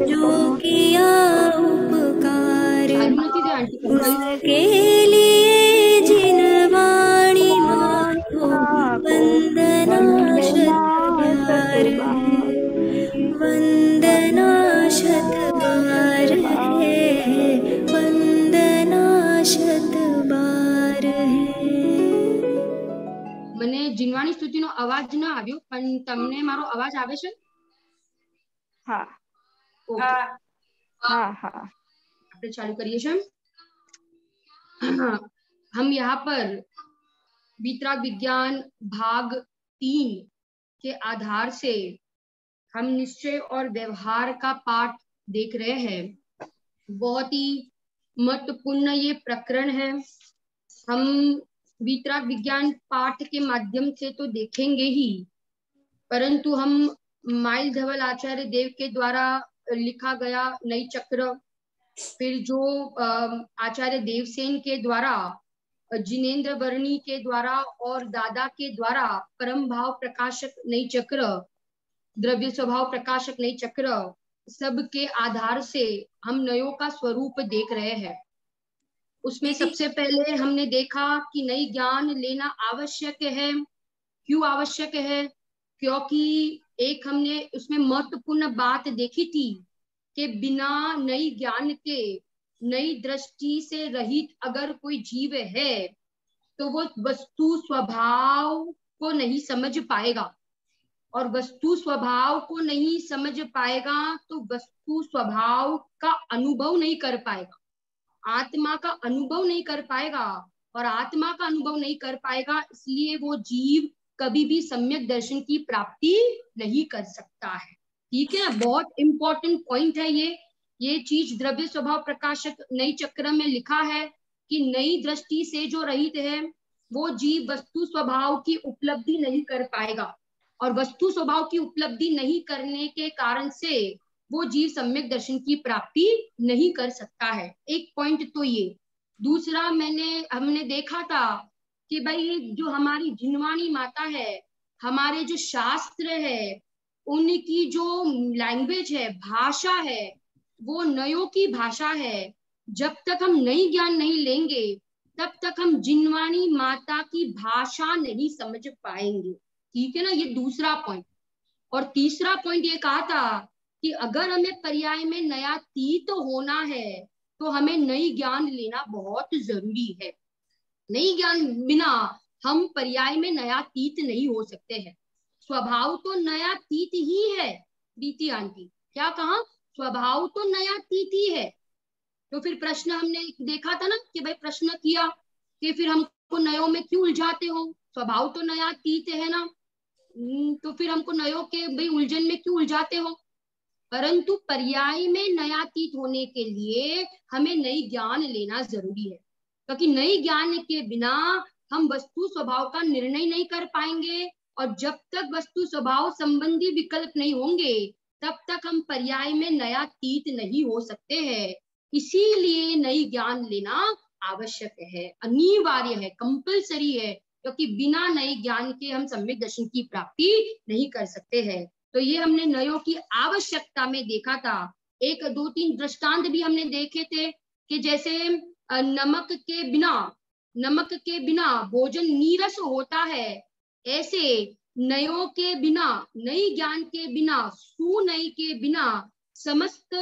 जो किया उपकार, चालू નથી થયા આંટી કંપલસરી उसके लिए जिन वाणी माखो वंदना शत बार है, वंदना शत बार है, वंदना शत बार है। મને જીનવાણી સ્તુતિનો અવાજ ન આવ્યો, પણ તમને મારો અવાજ આવે છે? हाँ ઓકે, हाँ हाँ આપણે ચાલુ કરીએ છીએ। हम यहाँ पर वीतराग विज्ञान भाग 3 के आधार से हम निश्चय और व्यवहार का पाठ देख रहे हैं। बहुत ही महत्वपूर्ण ये प्रकरण है। हम वीतराग विज्ञान पाठ के माध्यम से तो देखेंगे ही, परंतु हम माइल धवल आचार्य देव के द्वारा लिखा गया नई चक्र, फिर जो आचार्य देवसेन के द्वारा, जिनेन्द्र वर्णी के द्वारा और दादा के द्वारा परम भाव प्रकाशक नई चक्र, द्रव्य स्वभाव प्रकाशक नई चक्र, सब के आधार से हम नयों का स्वरूप देख रहे हैं। उसमें सबसे पहले हमने देखा कि नई ज्ञान लेना आवश्यक है। क्यों आवश्यक है? क्योंकि एक हमने उसमें महत्वपूर्ण बात देखी थी कि बिना नई ज्ञान के, नई दृष्टि से रहित अगर कोई जीव है तो वो वस्तु स्वभाव को नहीं समझ पाएगा, और वस्तु स्वभाव को नहीं समझ पाएगा तो वस्तु स्वभाव का अनुभव नहीं कर पाएगा, आत्मा का अनुभव नहीं कर पाएगा, और आत्मा का अनुभव नहीं कर पाएगा, इसलिए वो जीव कभी भी सम्यक दर्शन की प्राप्ति नहीं कर सकता है। ठीक है, बहुत इंपॉर्टेंट पॉइंट है ये चीज द्रव्य स्वभाव प्रकाशक नई चक्र में लिखा है कि नई दृष्टि से जो रहित है वो जीव वस्तु स्वभाव की उपलब्धि नहीं कर पाएगा, और वस्तु स्वभाव की उपलब्धि नहीं करने के कारण से वो जीव सम्यक दर्शन की प्राप्ति नहीं कर सकता है। एक पॉइंट तो ये। दूसरा हमने देखा था कि भाई जो हमारी जिनवाणी माता है, हमारे जो शास्त्र है, उनकी जो लैंग्वेज है, भाषा है, वो नयों की भाषा है। जब तक हम नई ज्ञान नहीं लेंगे तब तक हम जिनवाणी माता की भाषा नहीं समझ पाएंगे। ठीक है ना, ये दूसरा पॉइंट। और तीसरा पॉइंट ये कहा था कि अगर हमें पर्याय में नया तीत होना है तो हमें नई ज्ञान लेना बहुत जरूरी है। नई ज्ञान बिना हम पर्याय में नया तीत नहीं हो सकते हैं। स्वभाव तो नया तीत ही है। बीती आंटी क्या कहा? स्वभाव तो नया तीत ही है। तो फिर प्रश्न हमने देखा था ना कि भाई प्रश्न किया कि फिर हमको नयों में क्यों उलझाते हो, स्वभाव तो नया तीत है ना, तो फिर हमको नयों के भाई उलझन में क्यों उलझाते हो। परंतु पर्याय में नयातीत होने के लिए हमें नई ज्ञान लेना जरूरी है, क्योंकि नई ज्ञान के बिना हम वस्तु स्वभाव का निर्णय नहीं कर पाएंगे, और जब तक वस्तु स्वभाव संबंधी विकल्प नहीं होंगे तब तक हम पर्याय में नयातीत नहीं हो सकते हैं। इसीलिए नई ज्ञान लेना आवश्यक है, अनिवार्य है, कंपलसरी है, क्योंकि बिना नए ज्ञान के हम सम्यक दर्शन की प्राप्ति नहीं कर सकते हैं। तो ये हमने नयों की आवश्यकता में देखा था। एक दो तीन दृष्टांत भी हमने देखे थे कि जैसे नमक के बिना भोजन नीरस होता है, ऐसे नयों के बिना, नई ज्ञान के बिना, सुनई के बिना समस्त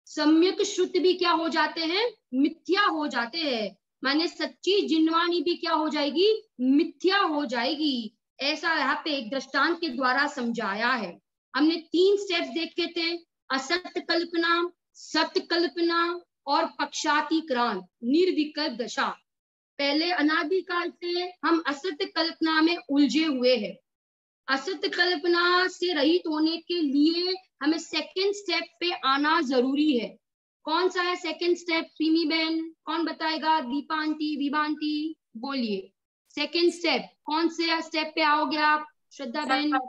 सम्यक श्रुत भी क्या हो जाते हैं? मिथ्या हो जाते हैं। माने सच्ची जिनवाणी भी क्या हो जाएगी? मिथ्या हो जाएगी। ऐसा यहाँ पे एक दृष्टांत के द्वारा समझाया है। हमने 3 स्टेप्स देखे थे, असत्य कल्पना, सत्य कल्पना और पक्षातिक्रांत, निर्विकल्प दशा। पहले अनादिकाल से हम असत्य कल्पना में उलझे हुए हैं। असत्य कल्पना से रहित होने के लिए हमें सेकंड स्टेप पे आना जरूरी है। कौन सा है सेकंड स्टेप? प्रीमी बहन कौन बताएगा? दीपा आंटी, विभा आंटी बोलिए। सेकंड स्टेप कौन से स्टेप पे आओगे आप? श्रद्धा बहन?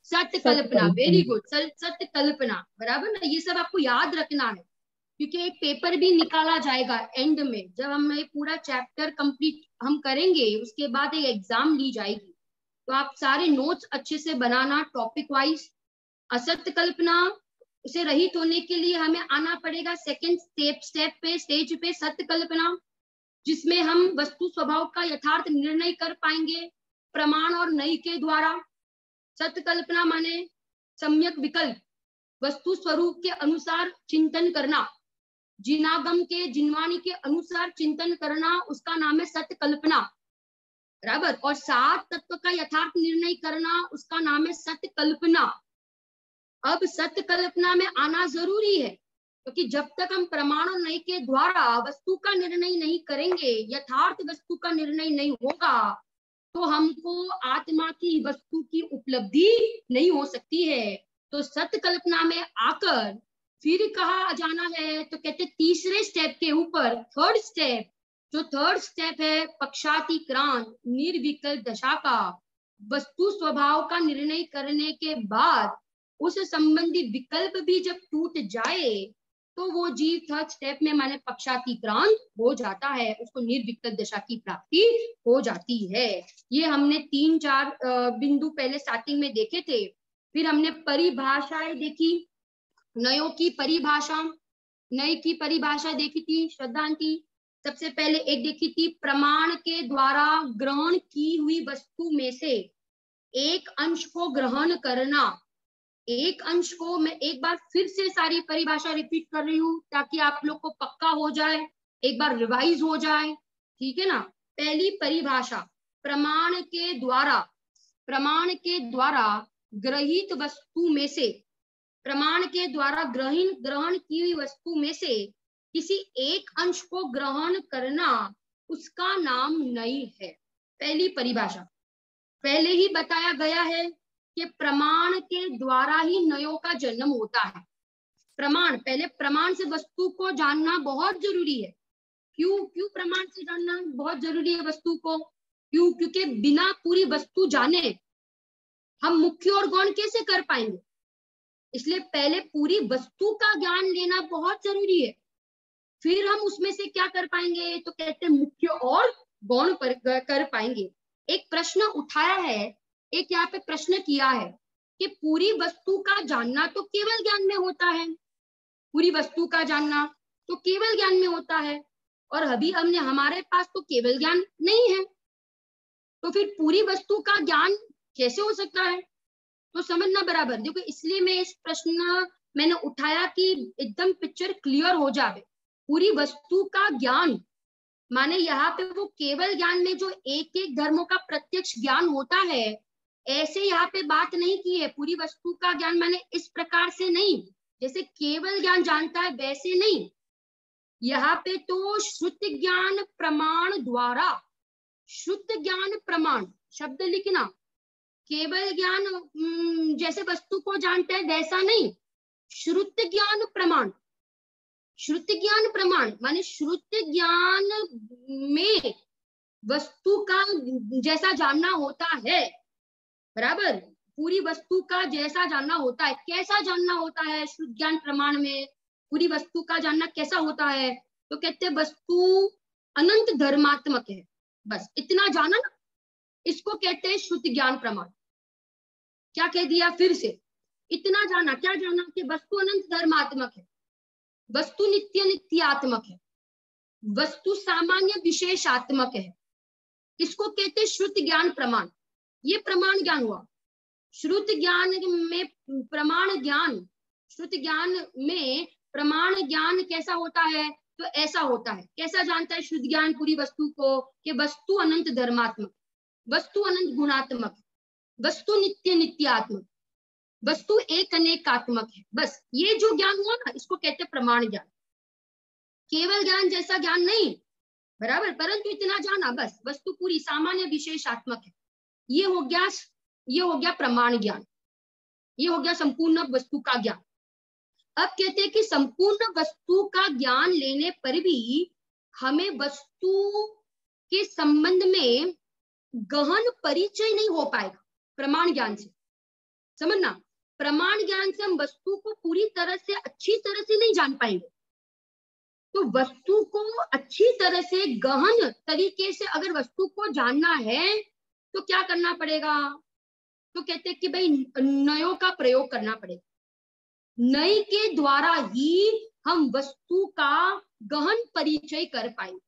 सत्य कल्पना। वेरी गुड, सत्य कल्पना, बराबर ना। ये सब आपको याद रखना है, क्योंकि एक पेपर भी निकाला जाएगा एंड में। जब हम ये पूरा चैप्टर कंप्लीट हम करेंगे उसके बाद एक एग्जाम ली जाएगी, तो आप सारे नोट्स अच्छे से बनाना टॉपिक वाइज, असत्य कल्पना से रहित होने के लिए हमें आना पड़ेगा सेकंड स्टेज पे सत्य कल्पना, जिसमें हम वस्तु स्वभाव का यथार्थ निर्णय कर पाएंगे प्रमाण और नई के द्वारा। सत्य कल्पना माने सम्यक विकल्प, वस्तु स्वरूप के अनुसार चिंतन करना, जिनागम के जिनवाणी के अनुसार चिंतन करना, उसका नाम है सत्य कल्पना, बराबर। और सात तत्व का यथार्थ निर्णय करना, उसका नाम है सत्य कल्पना। अब सत्य कल्पना में आना जरूरी है, क्योंकि जब तक हम प्रमाण और नई के द्वारा वस्तु का निर्णय नहीं करेंगे, यथार्थ वस्तु का निर्णय नहीं होगा, तो हमको आत्मा की वस्तु की उपलब्धि नहीं हो सकती है। तो सत्य कल्पना में आकर फिर कहा जाना है, तो कहते तीसरे स्टेप के ऊपर थर्ड स्टेप, जो थर्ड स्टेप है पक्षातिक्रांत निर्विकल्प दशा का, वस्तु स्वभाव का निर्णय करने के बाद उस संबंधी विकल्प भी जब टूट जाए तो वो जीव थर्ड स्टेप में माने पक्षातिक्रांत हो जाता है, उसको निर्विकल्प दशा की प्राप्ति हो जाती है। ये हमने 3-4 बिंदु पहले स्टार्टिंग में देखे थे। फिर हमने परिभाषाएं देखी, नयों की परिभाषा, नई की परिभाषा देखी थी श्रद्धांति। सबसे पहले एक देखी थी प्रमाण के द्वारा ग्रहण की हुई वस्तु में से एक अंश को ग्रहण करना। एक अंश को मैं एक बार फिर से सारी परिभाषा रिपीट कर रही हूँ ताकि आप लोग को पक्का हो जाए, एक बार रिवाइज हो जाए, ठीक है ना। पहली परिभाषा, प्रमाण के द्वारा ग्रहित वस्तु में से, प्रमाण के द्वारा ग्रहण की हुई वस्तु में से किसी एक अंश को ग्रहण करना, उसका नाम नई है। पहली परिभाषा, पहले ही बताया गया है कि प्रमाण के द्वारा ही नयों का जन्म होता है। प्रमाण, पहले प्रमाण से वस्तु को जानना बहुत जरूरी है। क्यों प्रमाण से जानना बहुत जरूरी है वस्तु को? क्योंकि बिना पूरी वस्तु जाने हम मुख्य और गौण कैसे कर पाएंगे, इसलिए पहले पूरी वस्तु का ज्ञान लेना बहुत जरूरी है, फिर हम उसमें से क्या कर पाएंगे, तो कहते हैं मुख्य और गौण कर पाएंगे। एक प्रश्न उठाया है, एक यहाँ पे प्रश्न किया है कि पूरी वस्तु का जानना तो केवल ज्ञान में होता है, पूरी वस्तु का जानना तो केवल ज्ञान में होता है, और अभी हमारे पास तो केवल ज्ञान नहीं है, तो फिर पूरी वस्तु का ज्ञान कैसे हो सकता है? तो समझना बराबर। देखो, इसलिए मैं इस प्रश्न मैंने उठाया कि एकदम पिक्चर क्लियर हो जाए। पूरी वस्तु का ज्ञान माने यहाँ पे वो केवल ज्ञान में जो एक एक धर्मों का प्रत्यक्ष ज्ञान होता है, ऐसे यहाँ पे बात नहीं की है। पूरी वस्तु का ज्ञान माने इस प्रकार से नहीं, जैसे केवल ज्ञान जानता है वैसे नहीं। यहाँ पे तो श्रुत ज्ञान प्रमाण द्वारा, शुद्ध ज्ञान प्रमाण शब्द लिखना, केवल ज्ञान जैसे वस्तु को जानता है वैसा नहीं, श्रुत ज्ञान प्रमाण। श्रुत ज्ञान प्रमाण माने श्रुत ज्ञान में वस्तु का जैसा जानना होता है, बराबर। पूरी वस्तु का जैसा जानना होता है, कैसा जानना होता है शुद्ध ज्ञान प्रमाण में, पूरी वस्तु का जानना कैसा होता है, तो कहते हैं वस्तु अनंत धर्मात्मक है, बस इतना जाना ना, इसको कहते हैं शुद्ध ज्ञान प्रमाण। क्या कह दिया फिर से, इतना जाना, क्या जाना कि वस्तु अनंत धर्मात्मक है, वस्तु नित्य नित्यात्मक है, वस्तु सामान्य विशेषात्मक है, इसको कहते हैं श्रुत ज्ञान प्रमाण। ये प्रमाण ज्ञान हुआ। श्रुत ज्ञान में प्रमाण ज्ञान, श्रुत ज्ञान में प्रमाण ज्ञान कैसा होता है, तो ऐसा होता है। कैसा जानता है शुद्ध ज्ञान पूरी वस्तु को, कि वस्तु अनंत धर्मात्मक, वस्तु अनंत गुणात्मक, वस्तु नित्य नित्यात्मक, वस्तु एक अनेकात्मक है। बस ये जो ज्ञान हुआ ना, इसको कहते हैं प्रमाण ज्ञान। केवल ज्ञान जैसा ज्ञान नहीं, बराबर, परंतु इतना जाना बस, वस्तु पूरी सामान्य विशेषात्मक है। ये हो गया प्रमाण ज्ञान, ये हो गया संपूर्ण वस्तु का ज्ञान। अब कहते हैं कि संपूर्ण वस्तु का ज्ञान लेने पर भी हमें वस्तु के संबंध में गहन परिचय नहीं हो पाएगा प्रमाण ज्ञान से। समझना, प्रमाण ज्ञान से हम वस्तु को पूरी तरह से अच्छी तरह से नहीं जान पाएंगे। तो वस्तु को अच्छी तरह से गहन तरीके से अगर वस्तु को जानना है तो क्या करना पड़ेगा, तो कहते हैं कि भाई नयों का प्रयोग करना पड़ेगा। नई के द्वारा ही हम वस्तु का गहन परिचय कर पाएंगे।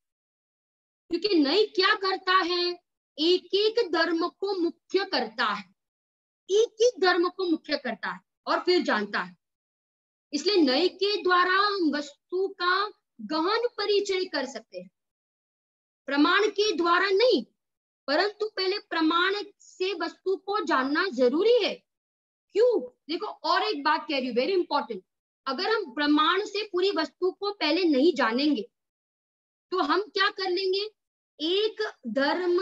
क्योंकि नई क्या करता है, एक एक धर्म को मुख्य करता है, एक एक धर्म को मुख्य करता है और फिर जानता है। इसलिए नई के द्वारा हम वस्तु का गहन परिचय कर सकते हैं, प्रमाण के द्वारा नहीं। परंतु पहले प्रमाण से वस्तु को जानना जरूरी है। क्यों? देखो, और एक बात कह रही हूँ, वेरी इंपॉर्टेंट। अगर हम प्रमाण से पूरी वस्तु को पहले नहीं जानेंगे तो हम क्या कर लेंगे, एक धर्म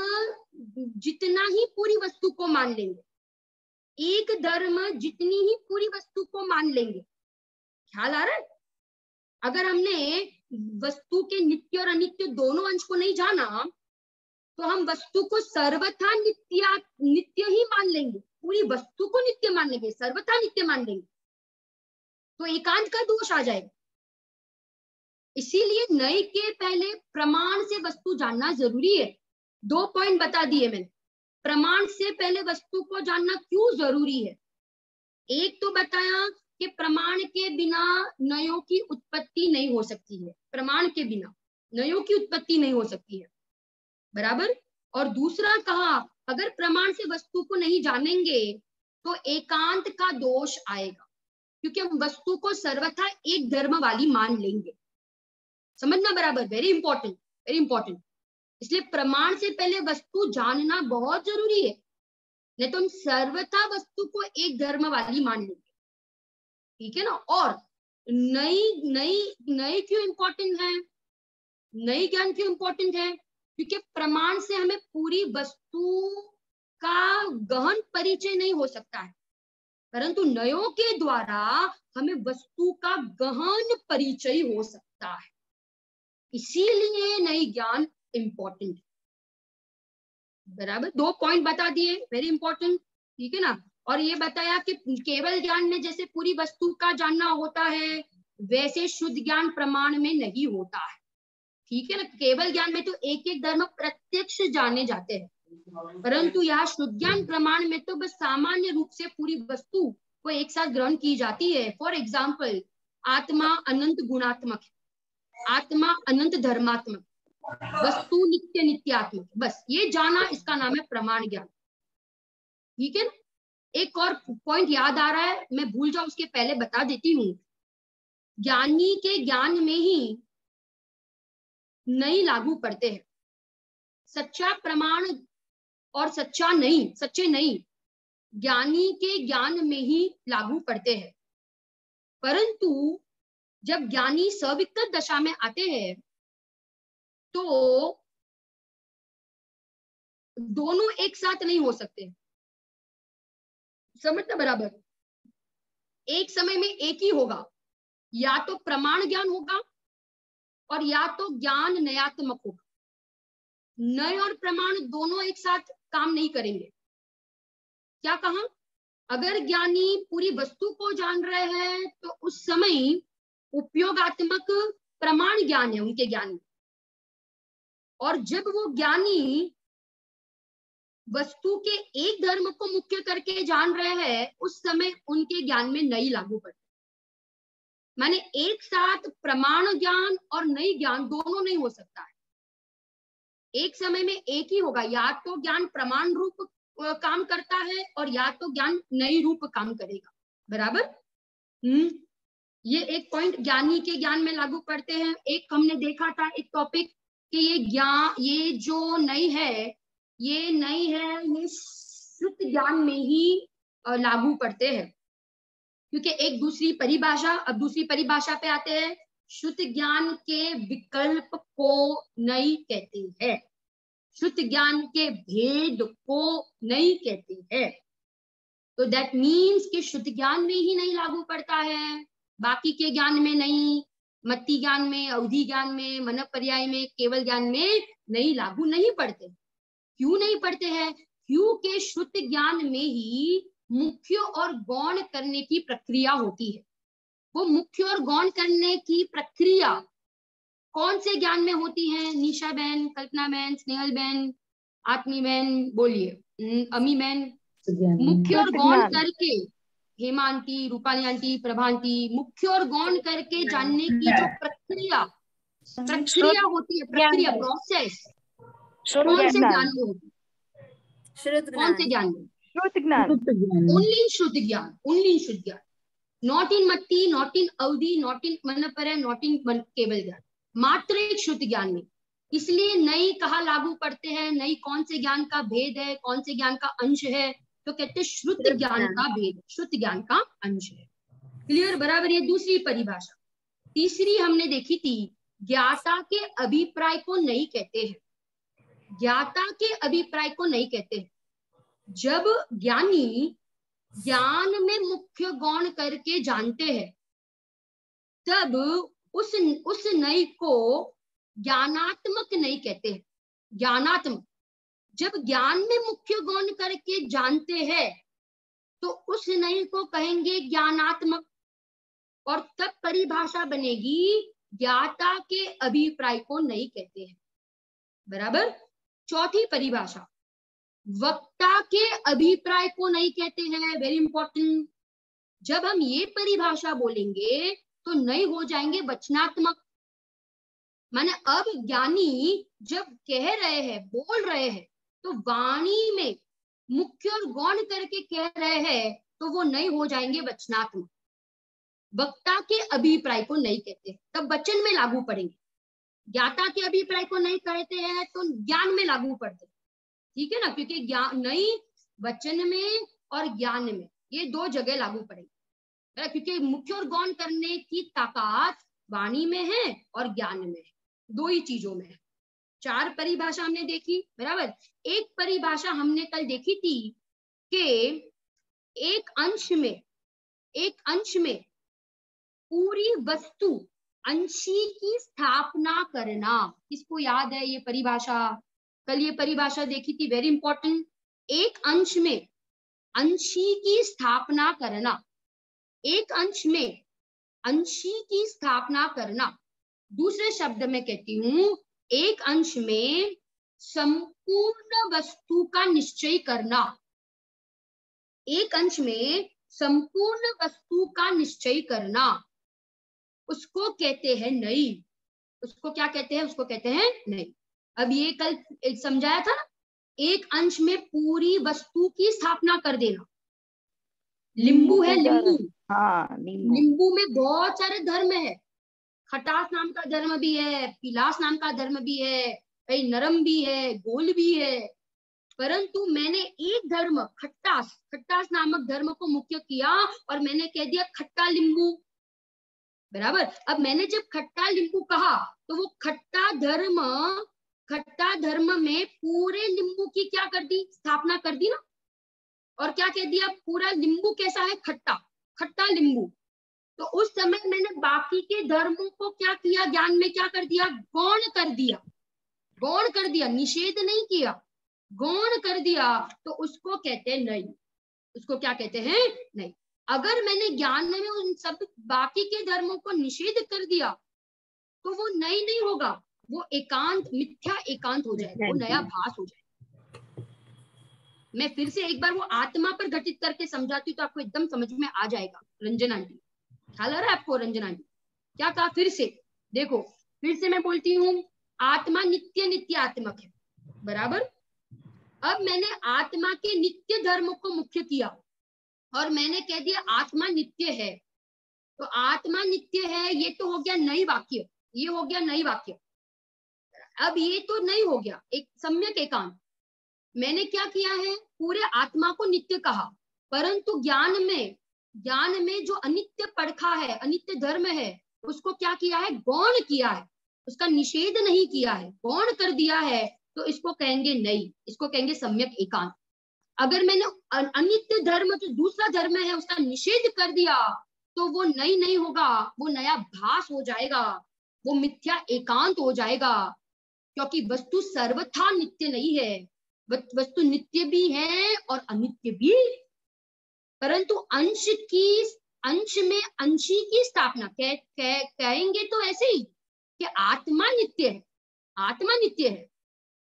जितना ही पूरी वस्तु को मान लेंगे, एक धर्म जितनी ही पूरी वस्तु को मान लेंगे। ख्याल आ रहा है? अगर हमने वस्तु के नित्य और अनित्य दोनों अंश को नहीं जाना तो हम वस्तु को सर्वथा नित्य ही मान लेंगे, पूरी वस्तु को नित्य मान लेंगे, सर्वथा नित्य मान लेंगे, तो एकांत का दोष आ जाएगा। इसीलिए नए के पहले प्रमाण से वस्तु जानना जरूरी है। 2 पॉइंट बता दिए मैंने, प्रमाण से पहले वस्तु को जानना क्यों जरूरी है। एक तो बताया कि प्रमाण के बिना नयों की उत्पत्ति नहीं हो सकती है, प्रमाण के बिना नयों की उत्पत्ति नहीं हो सकती है, बराबर। और दूसरा कहा, अगर प्रमाण से वस्तु को नहीं जानेंगे तो एकांत का दोष आएगा, क्योंकि हम वस्तु को सर्वथा एक धर्म वाली मान लेंगे। समझना बराबर, वेरी इंपॉर्टेंट, वेरी इंपॉर्टेंट। इसलिए प्रमाण से पहले वस्तु जानना बहुत जरूरी है, नहीं तो हम सर्वथा वस्तु को एक धर्म वाली मान लेंगे, ठीक है ना। और नई क्यों इंपॉर्टेंट है, नई ज्ञान क्यों इंपॉर्टेंट है, क्योंकि प्रमाण से हमें पूरी वस्तु का गहन परिचय नहीं हो सकता है, परंतु नयों के द्वारा हमें वस्तु का गहन परिचय हो सकता है। इसीलिए नई ज्ञान इंपॉर्टेंट है, बराबर। 2 पॉइंट बता दिए, वेरी इंपॉर्टेंट, ठीक है ना। और ये बताया कि केवल ज्ञान में जैसे पूरी वस्तु का जानना होता है, वैसे शुद्ध ज्ञान प्रमाण में नहीं होता है, ठीक है ना। केवल ज्ञान में तो एक एक धर्म प्रत्यक्ष जाने जाते हैं, परंतु यहाँ शुद्ध ज्ञान प्रमाण में तो बस सामान्य रूप से पूरी वस्तु को एक साथ ग्रहण की जाती है। फॉर एग्जाम्पल, आत्मा अनंत गुणात्मक है, आत्मा अनंत धर्मात्मक, वस्तु नित्य नित्यात्मक, बस ये जाना इसका नाम है प्रमाण ज्ञान, ठीक है। एक और पॉइंट याद आ रहा है, मैं भूल जाऊं उसके पहले बता देती हूँ। ज्ञानी के ज्ञान में ही नहीं लागू पड़ते हैं, सच्चा प्रमाण और सच्चा नहीं, सच्चे नहीं, ज्ञानी के ज्ञान में ही लागू पड़ते हैं। परंतु जब ज्ञानी सविकत दशा में आते हैं तो दोनों एक साथ नहीं हो सकते, समझना बराबर। एक समय में एक ही होगा, या तो प्रमाण ज्ञान होगा और या तो ज्ञान नयात्मक होगा। नय और प्रमाण दोनों एक साथ काम नहीं करेंगे। क्या कहा, अगर ज्ञानी पूरी वस्तु को जान रहे हैं तो उस समय उपयोगात्मक प्रमाण ज्ञान है उनके ज्ञान में, और जब वो ज्ञानी वस्तु के एक धर्म को मुख्य करके जान रहे हैं उस समय उनके ज्ञान में नई लागू पड़ती। माने एक साथ प्रमाण ज्ञान और नई ज्ञान दोनों नहीं हो सकता है, एक समय में एक ही होगा, या तो ज्ञान प्रमाण रूप काम करता है और या तो ज्ञान नई रूप काम करेगा, बराबर। ये एक पॉइंट ज्ञानी के ज्ञान में लागू पड़ते हैं। एक हमने देखा था एक टॉपिक कि ये ज्ञान, ये जो नई है, ये शुद्ध ज्ञान में ही लागू पड़ते हैं, क्योंकि एक दूसरी परिभाषा, अब दूसरी परिभाषा पे आते हैं। शुद्ध ज्ञान के विकल्प को नई कहते हैं, शुद्ध ज्ञान के भेद को नई कहते हैं। तो दैट मीन्स कि शुद्ध ज्ञान में ही नहीं लागू पड़ता है, बाकी के ज्ञान में नहीं, मति ज्ञान में, अवधि ज्ञान में, मन पर्याय में, केवल ज्ञान में नहीं लागू नहीं पड़ते। क्यों नहीं पड़ते हैं? क्योंकि शुद्ध ज्ञान में ही मुख्य और गौण करने की प्रक्रिया होती है। वो मुख्य और गौण करने की प्रक्रिया कौन से ज्ञान में होती है? निशा बहन, कल्पना बहन, स्नेहल बहन, आत्मी बहन, बोलिए। अमी बहन, मुख्य और गौण करके Hema aunty, Rupali aunty, Prabha aunty, मुख्य और गौण करके जानने की जो प्रक्रिया होती है, प्रक्रिया, प्रोसेस, कौन से ज्ञान में होती है? श्रुत कौन से ज्ञान, ज्ञान में? श्रुत ज्ञान, ओनली इन शुद्ध ज्ञान, ओनली इन शुद्ध ज्ञान, नॉट इन मट्टी, नॉट इन अवधि, नॉट इन मन पर, नॉट इन केवल ज्ञान, मात्र एक शुद्ध ज्ञान में। इसलिए नई कहाँ लागू पड़ते हैं, नई कौन से ज्ञान का भेद है, कौन से ज्ञान का अंश है, तो कहते हैं श्रुत ज्ञान का भेद, श्रुत ज्ञान का अंश है। क्लियर, बराबर। ये दूसरी परिभाषा। तीसरी हमने देखी थी, ज्ञाता के अभिप्राय को नहीं कहते हैं, ज्ञाता के अभिप्राय को नहीं कहते हैं। जब ज्ञानी ज्ञान में मुख्य गौण करके जानते हैं, तब उस नई को ज्ञानात्मक नहीं कहते हैं, ज्ञानात्मक। जब ज्ञान में मुख्य गौण करके जानते हैं, तो उस नई को कहेंगे ज्ञानात्मक, और तब परिभाषा बनेगी ज्ञाता के अभिप्राय को नहीं कहते हैं। बराबर। चौथी परिभाषा, वक्ता के अभिप्राय को नहीं कहते हैं, वेरी इंपॉर्टेंट। जब हम ये परिभाषा बोलेंगे तो नहीं हो जाएंगे वचनात्मक। माने अब ज्ञानी जब कह रहे हैं, बोल रहे हैं, तो वाणी में मुख्य और गौण करके कह रहे हैं, तो वो नहीं हो जाएंगे वचनात्मक। वक्ता के अभिप्राय को नहीं कहते, तब वचन में लागू पड़ेंगे। ज्ञाता के अभिप्राय को नहीं कहते हैं तो ज्ञान में लागू पड़ते, ठीक है ना, क्योंकि ज्ञान नहीं वचन में और ज्ञान में, ये दो जगह लागू पड़ेंगे, क्योंकि मुख्य और गौण करने की ताकत वाणी में है और ज्ञान में है, दो ही चीजों में है। चार परिभाषा हमने देखी, बराबर। एक परिभाषा हमने कल देखी थी कि एक अंश में पूरी वस्तु अंशी की स्थापना करना। किसको याद है ये परिभाषा? कल ये परिभाषा देखी थी, वेरी इंपॉर्टेंट। एक अंश में अंशी की स्थापना करना, एक अंश में अंशी की स्थापना करना। दूसरे शब्द में कहती हूं, एक अंश में संपूर्ण वस्तु का निश्चय करना। एक अंश में संपूर्ण वस्तु का निश्चय करना, उसको कहते हैं नई। उसको क्या कहते हैं? उसको कहते हैं नई। अब ये कल समझाया था ना, एक अंश में पूरी वस्तु की स्थापना कर देना। लिंबू है, लिंबू। हाँ, लिंबू में बहुत सारे धर्म है। खटास नाम का धर्म भी है, पिलास नाम का धर्म भी है, कई नरम भी है, गोल भी है। परंतु मैंने एक धर्म खट्टास नामक धर्म को मुख्य किया और मैंने कह दिया खट्टा लींबू। बराबर। अब मैंने जब खट्टा लींबू कहा तो वो खट्टा धर्म में पूरे लींबू की क्या कर दी? स्थापना कर दी ना। और क्या कह दिया? पूरा लींबू कैसा है? खट्टा लींबू। तो उस समय मैंने बाकी के धर्मों को क्या किया? ज्ञान में क्या कर दिया? गौण कर दिया, निषेध नहीं किया, गौण कर दिया। तो उसको कहते हैं नई। उसको क्या कहते हैं? नई। अगर मैंने ज्ञान में उन सब बाकी के धर्मों को निषेध कर दिया तो वो नई नहीं होगा, वो एकांत, मिथ्या एकांत हो जाएगा, वो नया भास हो जाएगा। मैं फिर से एक बार वो आत्मा पर घटित करके समझाती हूँ तो आपको एकदम समझ में आ जाएगा। रंजना आंटी, ख्याल आ रहा है आपको? रंजना आंटी क्या कहा? फिर से देखो, फिर से मैं बोलती हूँ, आत्मा नित्य आत्मक है। बराबर। अब मैंने आत्मा के नित्य धर्म को मुख्य किया और मैंने कह दिया आत्मा नित्य है। तो आत्मा नित्य है, ये तो हो गया नई वाक्य, ये हो गया नई वाक्य। अब ये तो नहीं हो गया एक सम्यक एकांत। मैंने क्या किया है? पूरे आत्मा को नित्य कहा, परंतु ज्ञान में जो अनित्य पड़खा है, अनित्य धर्म है, उसको क्या किया है? गौण किया है। उसका निषेध नहीं किया है, गौण कर दिया है। तो इसको कहेंगे नई, इसको कहेंगे सम्यक एकांत। अगर मैंने अनित्य धर्म जो दूसरा धर्म है उसका निषेध कर दिया तो वो नई नहीं होगा, वो नया भास हो जाएगा, वो मिथ्या एकांत हो जाएगा। क्योंकि वस्तु सर्वथा नित्य नहीं है, वस्तु नित्य भी है और अनित्य भी। परंतु अंश में अंशी की स्थापना कहेंगे तो ऐसे ही कि आत्मा नित्य है,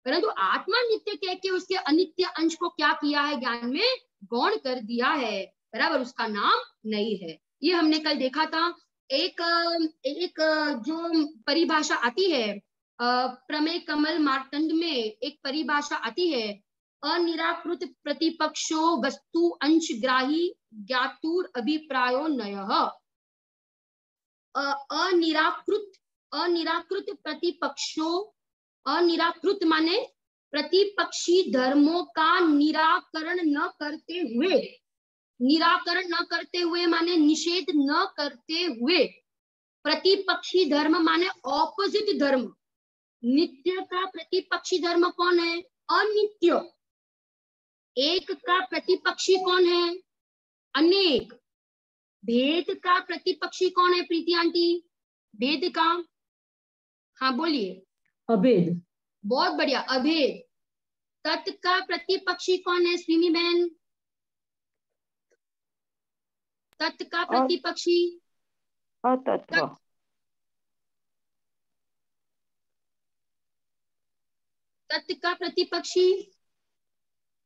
परंतु आत्मा नित्य कह के उसके अनित्य अंश को क्या किया है? ज्ञान में गौण कर दिया है। बराबर, उसका नाम नई है। ये हमने कल देखा था। एक जो परिभाषा आती है प्रमेय कमल मार्तंड में, एक परिभाषा आती है, अनिराकृत प्रतिपक्षो वस्तु अंशग्राही ज्ञातुर अभिप्रायो नयः। अनिराकृत प्रतिपक्षो, अनिराकृत माने प्रतिपक्षी धर्मों का निराकरण न करते हुए, निराकरण न करते हुए माने निषेध न करते हुए, प्रतिपक्षी धर्म माने ऑपोजिट धर्म। नित्य का प्रतिपक्षी धर्म कौन है? अनित्य। एक का प्रतिपक्षी कौन है? अनेक। भेद का प्रतिपक्षी कौन है प्रीति आंटी? भेद का, हाँ बोलिए। अभेद। बहुत बढ़िया, अभेद। तत् का प्रतिपक्षी कौन है स्विमी बहन? तत् का प्रतिपक्षी अतत्व। तत् का प्रतिपक्षी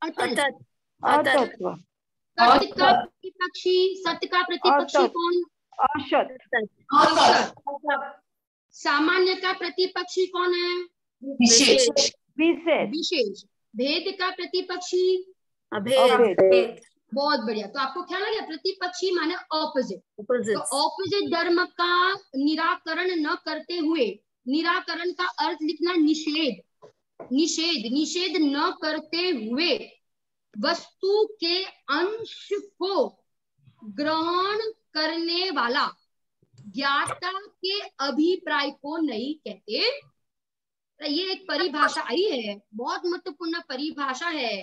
अतत्। अतत्व। सत्य का प्रतिपक्षी, सत्य का प्रतिपक्षी कौन? असत। सामान्य का प्रतिपक्षी कौन है? विशेष। विशेष। भेद का प्रतिपक्षी अभेद। बहुत बढ़िया। तो आपको क्या लगे? प्रतिपक्षी माने ऑपोजिट। तो ऑपोजिट धर्म का निराकरण न करते हुए, निराकरण का अर्थ लिखना निषेध। निषेध, निषेध न करते हुए वस्तु के अंश को ग्रहण करने वाला ज्ञाता के अभिप्राय को नहीं कहते। ये एक परिभाषा आई है, बहुत महत्वपूर्ण परिभाषा है।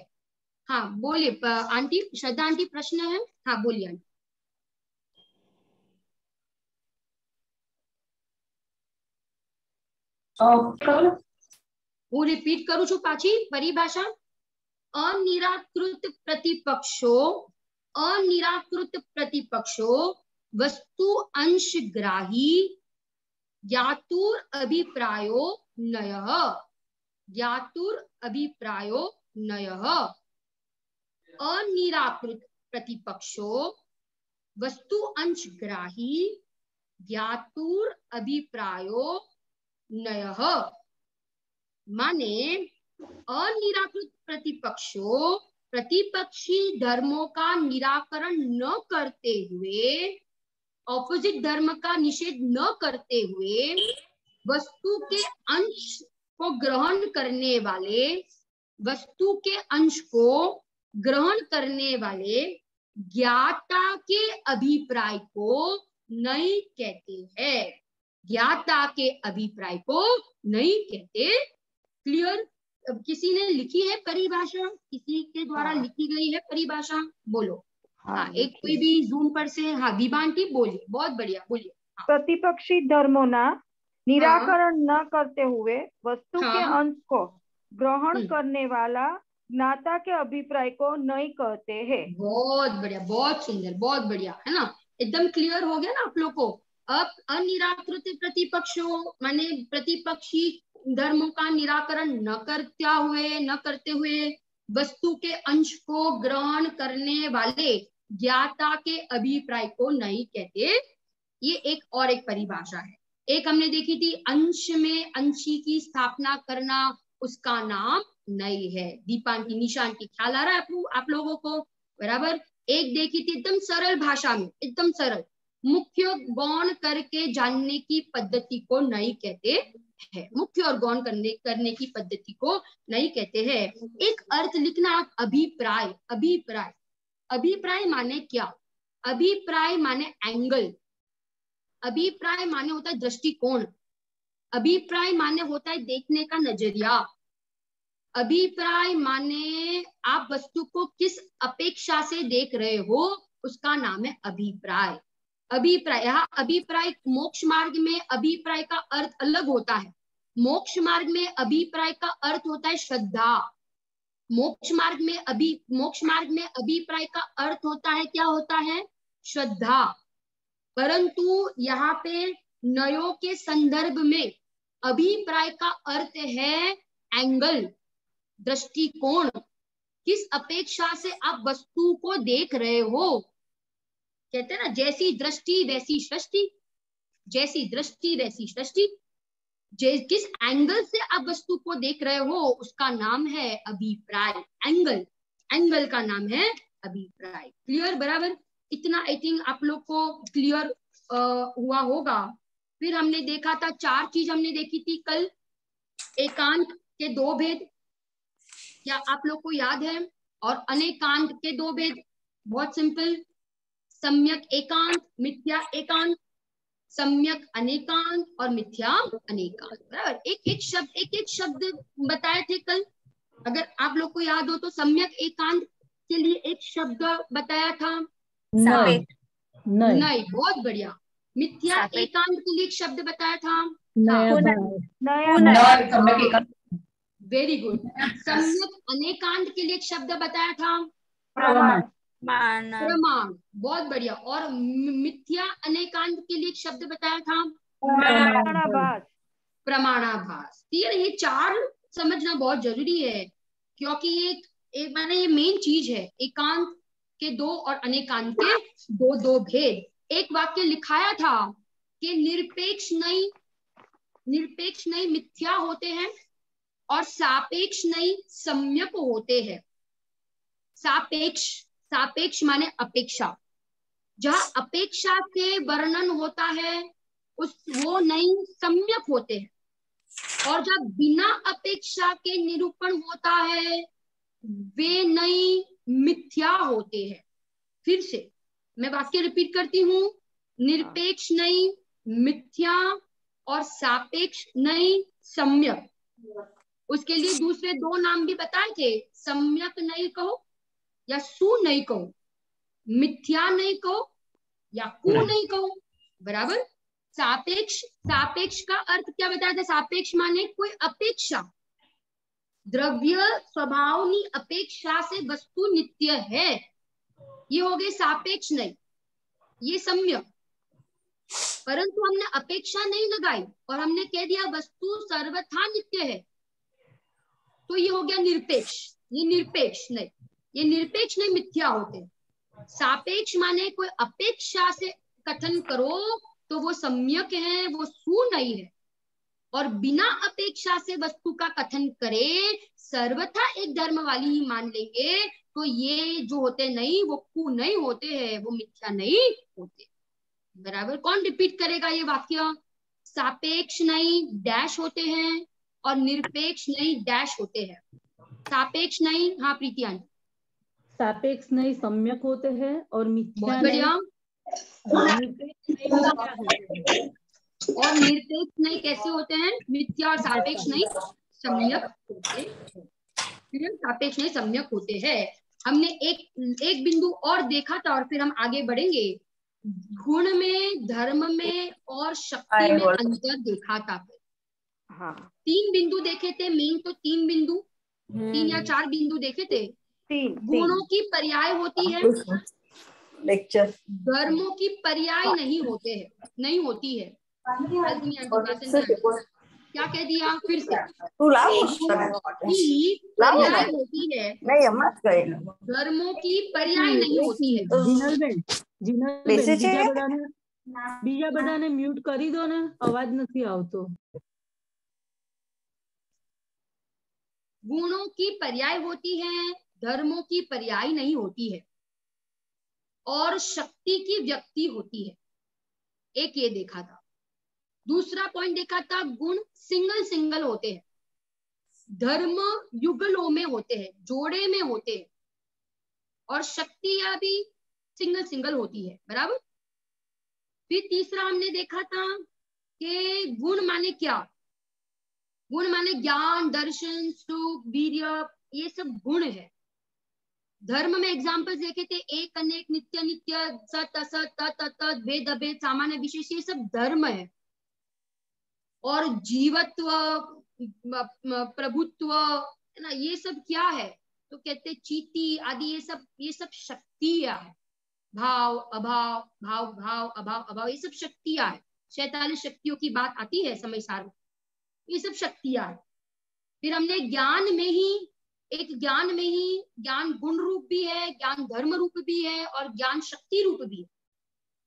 हाँ बोलिए आंटी, श्रद्धा आंटी प्रश्न है? हाँ बोलिए आंटी। હું રિપીટ કરું છું પાછી પરિભાષા। अनिराकृत प्रतिपक्षो वस्तु अंशग्राही ज्ञातुर अभिप्रायो नयः। ज्ञातुर अभिप्रायो नयः। अनिराकृत प्रतिपक्षो वस्तु अंशग्राही ज्ञातुर अभिप्रायो नयः माने अनिराकृत प्रतिपक्षो प्रतिपक्षी धर्मों का निराकरण न करते हुए, ऑपोजिट धर्म का निषेध न करते हुए वस्तु के अंश को ग्रहण करने वाले, वस्तु के अंश को ग्रहण करने वाले ज्ञाता के अभिप्राय को नहीं कहते हैं। ज्ञाता के अभिप्राय को नहीं कहते। क्लियर? अब किसी ने लिखी है परिभाषा? किसी के द्वारा लिखी गई है परिभाषा? बोलो। हाँ एक कोई भी जूम पर से। हाँ विभांटी बोलिए, बहुत बढ़िया बोलिए। हाँ। प्रतिपक्षी धर्मों ना निराकरण न करते हुए वस्तु के अंश को ग्रहण करने वाला ज्ञाता के अभिप्राय को नहीं कहते हैं। बहुत बढ़िया, बहुत सुंदर, बहुत बढ़िया, है ना? एकदम क्लियर हो गया ना आप लोग को? अब अनिराकृत प्रतिपक्षों माने प्रतिपक्षी धर्मों का निराकरण न करते हुए वस्तु के अंश को ग्रहण करने वाले ज्ञाता के अभिप्राय को नहीं कहते। ये एक और एक परिभाषा है। एक हमने देखी थी अंश में अंशी की स्थापना करना, उसका नाम नहीं है। दीपांटी, निशांटी, ख्याल आ रहा है आप लोगों को? बराबर। एक देखी थी एकदम सरल भाषा में, एकदम सरल, मुख्य गौण करके जानने की पद्धति को नहीं कहते हैं। मुख्य और गौण करने की पद्धति को नहीं कहते हैं। एक अर्थ लिखना आप, अभिप्राय। अभिप्राय, अभिप्राय माने क्या? अभिप्राय माने एंगल। अभिप्राय माने होता है दृष्टिकोण। अभिप्राय माने होता है देखने का नजरिया। अभिप्राय माने आप वस्तु को किस अपेक्षा से देख रहे हो, उसका नाम है अभिप्राय। अभिप्राय, यहाँ अभिप्राय मोक्ष मार्ग में अभिप्राय का अर्थ अलग होता है। मोक्ष मार्ग में अभिप्राय का अर्थ होता है श्रद्धा। मोक्ष मार्ग में अभिप्राय का अर्थ होता है, क्या होता है? श्रद्धा। परंतु यहाँ पे नयों के संदर्भ में अभिप्राय का अर्थ है एंगल, दृष्टिकोण। किस अपेक्षा से आप वस्तु को देख रहे हो, कहते हैं ना, जैसी दृष्टि वैसी सृष्टि, जैसी दृष्टि वैसी सृष्टि। किस एंगल से आप वस्तु को देख रहे हो उसका नाम है अभिप्राय। एंगल, एंगल का नाम है अभिप्राय। क्लियर? बराबर। इतना आई थिंक आप लोग को क्लियर हुआ होगा। फिर हमने देखा था, 4 चीज हमने देखी थी कल। एकांत के 2 भेद, क्या आप लोग को याद है? और अनेकांत के 2 भेद, बहुत सिंपल। सम्यक एकांत, मिथ्या एकांत, सम्यक अनेकांत और मिथ्या अनेकांत। बराबर। एक एक शब्द बताए थे कल। अगर आप लोग को याद हो तो सम्यक एकांत के लिए एक शब्द बताया था। नहीं, नहीं, बहुत बढ़िया। मिथ्या एकांत के लिए एक शब्द बताया था। Very good. सम्यक अनेकांत के लिए एक शब्द बताया था। प्रमाण। प्रमाण, बहुत बढ़िया। और मिथ्या अनेकांत के लिए एक शब्द बताया था। प्रमाणाभास। प्रमाणाभास। ये 4 समझना बहुत जरूरी है, क्योंकि ये माने ये मेन चीज है। एकांत के 2 और अनेकांत के 2 भेद। एक वाक्य लिखाया था कि निरपेक्ष नहीं मिथ्या होते हैं और सापेक्ष नहीं सम्यक होते हैं। सापेक्ष माने अपेक्षा। जहां अपेक्षा से वर्णन होता है वो नहीं सम्यक होते हैं, और जब बिना अपेक्षा के निरूपण होता है वे नहीं मिथ्या होते हैं। फिर से मैं वाक्य रिपीट करती हूँ। निरपेक्ष नहीं मिथ्या और सापेक्ष नहीं सम्यक। उसके लिए दूसरे 2 नाम भी बताए थे। सम्यक नहीं कहो या सु नहीं कहो, मिथ्या नहीं कहो या कु नहीं कहो। बराबर। सापेक्ष का अर्थ क्या बताया था? सापेक्ष माने कोई अपेक्षा, द्रव्य स्वभावनी अपेक्षा से वस्तु नित्य है, ये हो गए सापेक्ष नहीं। ये सम्यक। परंतु हमने अपेक्षा नहीं लगाई और हमने कह दिया वस्तु सर्वथा नित्य है, तो ये हो गया निरपेक्ष। ये निरपेक्ष नहीं मिथ्या होते। सापेक्ष माने कोई अपेक्षा से कथन करो तो वो सम्यक है, वो सु नहीं है। और बिना अपेक्षा से वस्तु का कथन करे सर्वथा एक धर्म वाली ही मान लेंगे, तो ये जो होते नहीं वो कु नहीं होते हैं, वो मिथ्या नहीं होते। बराबर। कौन रिपीट करेगा ये वाक्य? सापेक्ष नहीं डैश होते हैं और निरपेक्ष नहीं डैश होते हैं। सापेक्ष नहीं, हाँ प्रीति आंटी। सापेक्ष नहीं सम्यक होते हैं और मिथ्या बहुत बढ़िया। और निरपेक्ष नहीं कैसे होते हैं? मिथ्या और सापेक्ष नहीं सम्यक होते हैं। सापेक्ष नहीं सम्यक होते हैं। हमने एक बिंदु और देखा था और फिर हम आगे बढ़ेंगे। गुण में, धर्म में और शक्ति में अंतर देखा था। हाँ। 3 बिंदु देखे थे मेन, तो 3 बिंदु, 3 या 4 बिंदु देखे थे। 3 गुणों की पर्याय होती है, लेक्चर। धर्मों की पर्याय नहीं होती है। क्या कह दिया? फिर से पर्याय होती है, धर्मों की पर्याय नहीं होती है। બીજા બધાને મ્યુટ કરી દો ને, અવાજ નથી આવતો। गुणों की पर्याय होती है, धर्मों की पर्याय नहीं होती है, और शक्ति की व्यक्ति होती है। एक ये देखा था। दूसरा पॉइंट देखा था, गुण सिंगल होते हैं, धर्म युगलों में होते हैं, जोड़े में होते हैं, और शक्तियां भी सिंगल होती है। बराबर। फिर तीसरा हमने देखा था कि गुण माने क्या? गुण माने ज्ञान, दर्शन, सुख, वीर्य, ये सब गुण है। धर्म में एग्जाम्पल्स देखे थे, एक अनेक, नित्य नित्य, सत असत, तत् अतत्, भेद अभेद, सामान्य विशेष, ये सब धर्म है। और जीवत्व, प्रभुत्व, है ना, ये सब क्या है? तो कहते चीति आदि, ये सब शक्तियां है। भाव अभाव, भाव अभाव, ये सब शक्तियां है। 46 शक्तियों की बात आती है समय सार में, ये सब शक्तियां है। फिर हमने ज्ञान में ही ज्ञान गुण रूप भी है, ज्ञान धर्म रूप भी है, और ज्ञान शक्ति रूप भी है।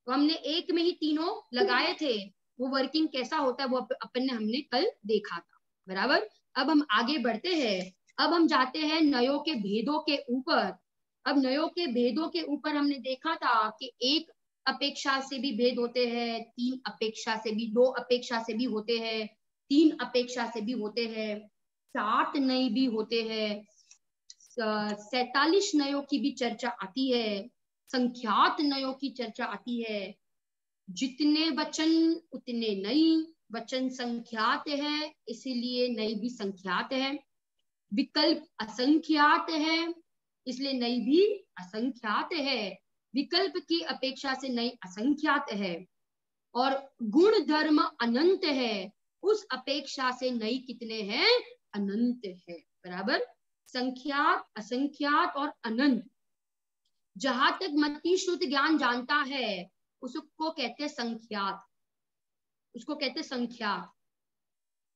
तो हमने एक में ही तीनों लगाए थे, वो वर्किंग कैसा होता है वो अपन ने हमने कल देखा था, बराबर। अब हम आगे बढ़ते हैं, अब हम जाते हैं नयों के भेदों के ऊपर। अब नयों के भेदों के ऊपर हमने देखा था कि एक अपेक्षा से भी भेद होते हैं, तीन अपेक्षा से भी, दो अपेक्षा से भी होते हैं, तीन अपेक्षा से भी होते हैं, 7 नय भी होते हैं, 47 नयों की भी चर्चा आती है, संख्यात नयों की चर्चा आती है। जितने वचन उतने नई, वचन संख्यात है इसीलिए नई भी संख्यात है। विकल्प असंख्यात है इसलिए नई भी असंख्यात है। विकल्प की अपेक्षा से नई असंख्यात है। और गुण धर्म अनंत है, उस अपेक्षा से नई कितने हैं? अनंत है, बराबर। संख्यात, असंख्यात और अनंत, जहां तक मति शुद्ध ज्ञान जानता है उसको कहते हैं संख्यात, उसको कहते हैं संख्यात।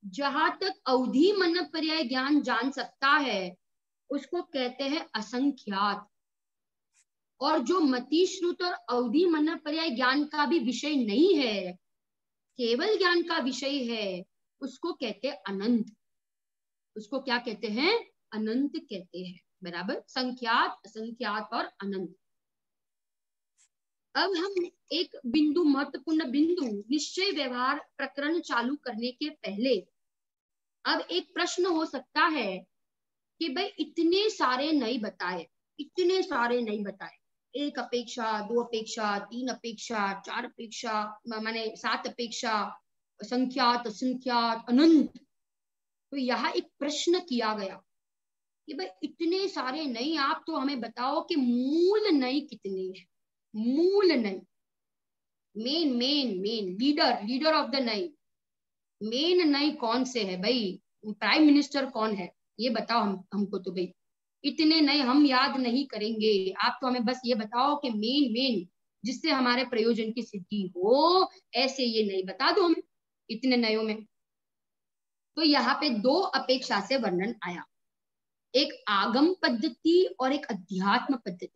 जहां तक अवधि मन पर्याय ज्ञान जान सकता है उसको कहते हैं असंख्यात। और जो मति श्रुत और अवधि मन पर्याय ज्ञान का भी विषय नहीं है, केवल ज्ञान का विषय है, उसको कहते हैं अनंत। उसको क्या कहते हैं? अनंत कहते हैं, बराबर। संख्यात, असंख्यात और अनंत। अब हम एक बिंदु, महत्वपूर्ण बिंदु, निश्चय व्यवहार प्रकरण चालू करने के पहले अब एक प्रश्न हो सकता है कि भाई इतने सारे नहीं बताए, इतने सारे नहीं बताए, एक अपेक्षा, दो अपेक्षा, तीन अपेक्षा, चार अपेक्षा, माने 7 अपेक्षा, संख्यात, असंख्यात, अनंत। तो यहाँ एक प्रश्न किया गया कि भाई इतने सारे नहीं, आप तो हमें बताओ कि मूल नहीं कितने हैं? मूल नहीं, main main main, leader of the नहीं, मेन नहीं कौन से है भाई? प्राइम मिनिस्टर कौन है ये बताओ हमको। तो भाई इतने नहीं हम याद नहीं करेंगे, आप तो हमें बस ये बताओ कि मेन मेन जिससे हमारे प्रयोजन की सिद्धि हो, ऐसे ये नहीं बता दो हमें इतने नयों में। तो यहाँ पे 2 अपेक्षा से वर्णन आया, एक आगम पद्धति और एक अध्यात्म पद्धति।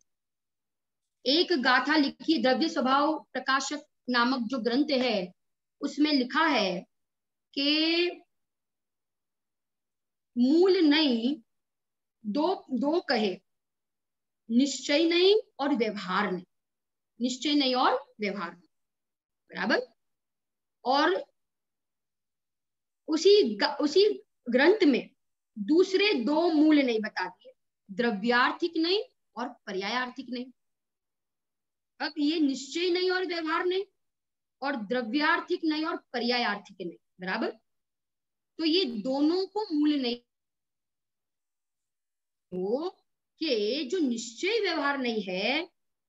एक गाथा लिखी, द्रव्य स्वभाव प्रकाशक नामक जो ग्रंथ है उसमें लिखा है कि मूल नहीं दो कहे, निश्चय नहीं और व्यवहार नहीं, निश्चय नहीं और व्यवहार नहीं, बराबर। और उसी ग्रंथ में दूसरे 2 मूल नहीं बता दिए, द्रव्यार्थिक नहीं और पर्यायार्थिक नहीं। अब ये निश्चय नहीं और व्यवहार नहीं और द्रव्यार्थिक नहीं और पर्यायार्थिक नहीं, बराबर। तो ये दोनों को मूल नहीं, तो कि जो निश्चय व्यवहार नहीं है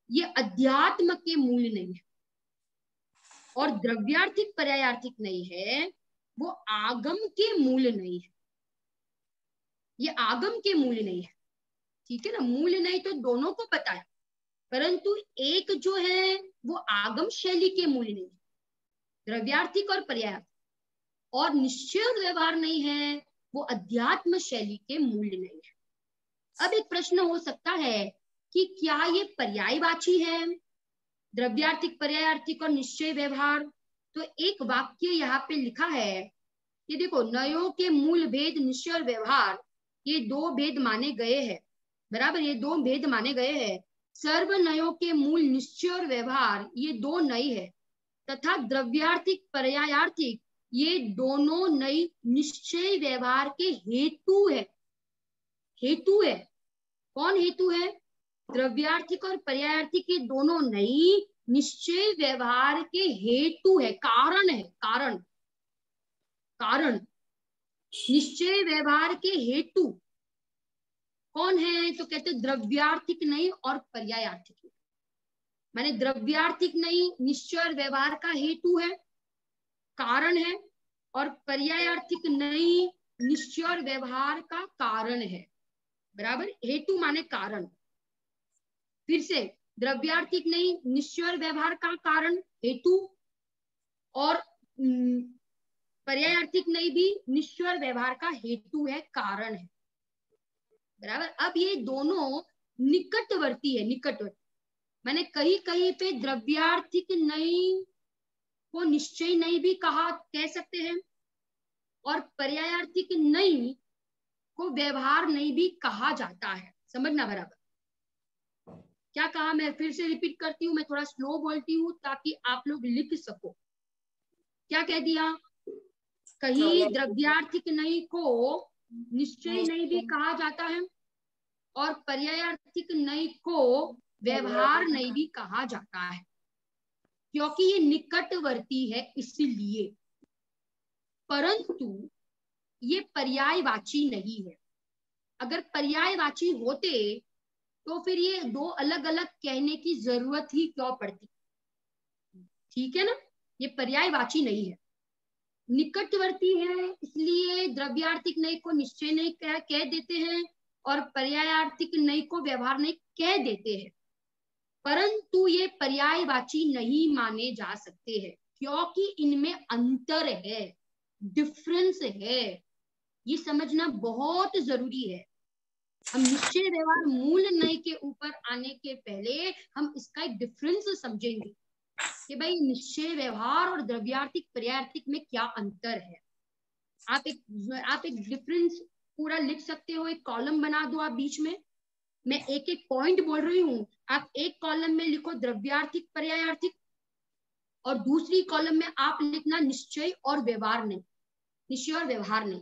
ये अध्यात्म के मूल नहीं है, और द्रव्यार्थिक पर्यायार्थिक नहीं है वो आगम के मूल नहीं है, ये आगम के मूल नहीं है, ठीक है ना। मूल नहीं तो दोनों को पता है, परंतु एक जो है वो आगम शैली के मूल नहीं है, द्रव्यार्थिक और पर्यायार्थिक। और निश्चय और व्यवहार नहीं है वो अध्यात्म शैली के मूल नहीं है। अब एक प्रश्न हो सकता है कि क्या ये पर्यायवाची है, द्रव्यार्थिक, पर्यायार्थिक और निश्चय व्यवहार? तो एक वाक्य यहाँ पे लिखा है कि देखो, नयों के मूल भेद निश्चय और व्यवहार, ये 2 भेद माने गए हैं, बराबर, ये 2 भेद माने गए हैं। सर्व नयों के मूल निश्चय और व्यवहार ये 2 नई है, तथा द्रव्यार्थिक, पर्यायार्थिक ये दोनों नई निश्चय व्यवहार के हेतु है। हेतु है, कौन हेतु है? द्रव्यार्थिक और पर्यायार्थिक ये दोनों नई निश्चय व्यवहार के हेतु है, कारण है, कारण कारण निश्चय व्यवहार के हेतु कौन है? तो कहते द्रव्यार्थिक नहीं और पर्यायार्थिक नहीं। माने द्रव्यार्थिक नहीं निश्चय और व्यवहार का हेतु है, कारण है, और पर्यायार्थिक नहीं निश्चय और व्यवहार का कारण है, बराबर। हेतु माने कारण। फिर से, द्रव्यार्थिक नहीं निश्चय और व्यवहार का कारण हेतु, और पर्यायार्थिक नहीं भी निश्चय और व्यवहार का हेतु है, कारण है, बराबर। अब ये दोनों निकटवर्ती है, निकटवर्ती, मैंने कहीं कहीं पे द्रव्यार्थिक नहीं को निश्चय नहीं भी कह सकते हैं, और पर्यायार्थिक नहीं को व्यवहार नहीं भी कहा जाता है। समझना बराबर। क्या कहा, मैं फिर से रिपीट करती हूँ, मैं थोड़ा स्लो बोलती हूँ ताकि आप लोग लिख सको। क्या कह दिया, कहीं द्रव्यार्थिक नहीं को निश्चय नहीं भी कहा जाता है और पर्यायार्थिक नहीं को व्यवहार नहीं भी कहा जाता है, क्योंकि ये निकटवर्ती है इसलिए। परंतु ये पर्यायवाची नहीं है। अगर पर्यायवाची होते तो फिर ये दो अलग अलग कहने की जरूरत ही क्यों पड़ती। ठीक है ना, ये पर्यायवाची नहीं है, निकटवर्ती है, इसलिए द्रव्यार्थिक नहीं को निश्चय नहीं कह देते हैं और पर्यायार्थिक नहीं को व्यवहार नहीं कह देते हैं। परंतु ये पर्यायवाची नहीं माने जा सकते हैं, क्योंकि इनमें अंतर है, डिफरेंस है। ये समझना बहुत जरूरी है। हम निश्चय व्यवहार मूल नहीं के ऊपर आने के पहले हम इसका एक डिफरेंस समझेंगे कि भाई निश्चय व्यवहार और द्रव्यार्थिक पर्यायार्थिक में क्या अंतर है। आप एक डिफरेंस पूरा लिख सकते हो, एक कॉलम बना दो आप बीच में। मैं एक एक पॉइंट बोल रही हूँ, आप एक कॉलम में लिखो द्रव्यार्थिक पर्यायार्थिक और दूसरी कॉलम में आप लिखना निश्चय और व्यवहार नहीं, निश्चय और व्यवहार नहीं।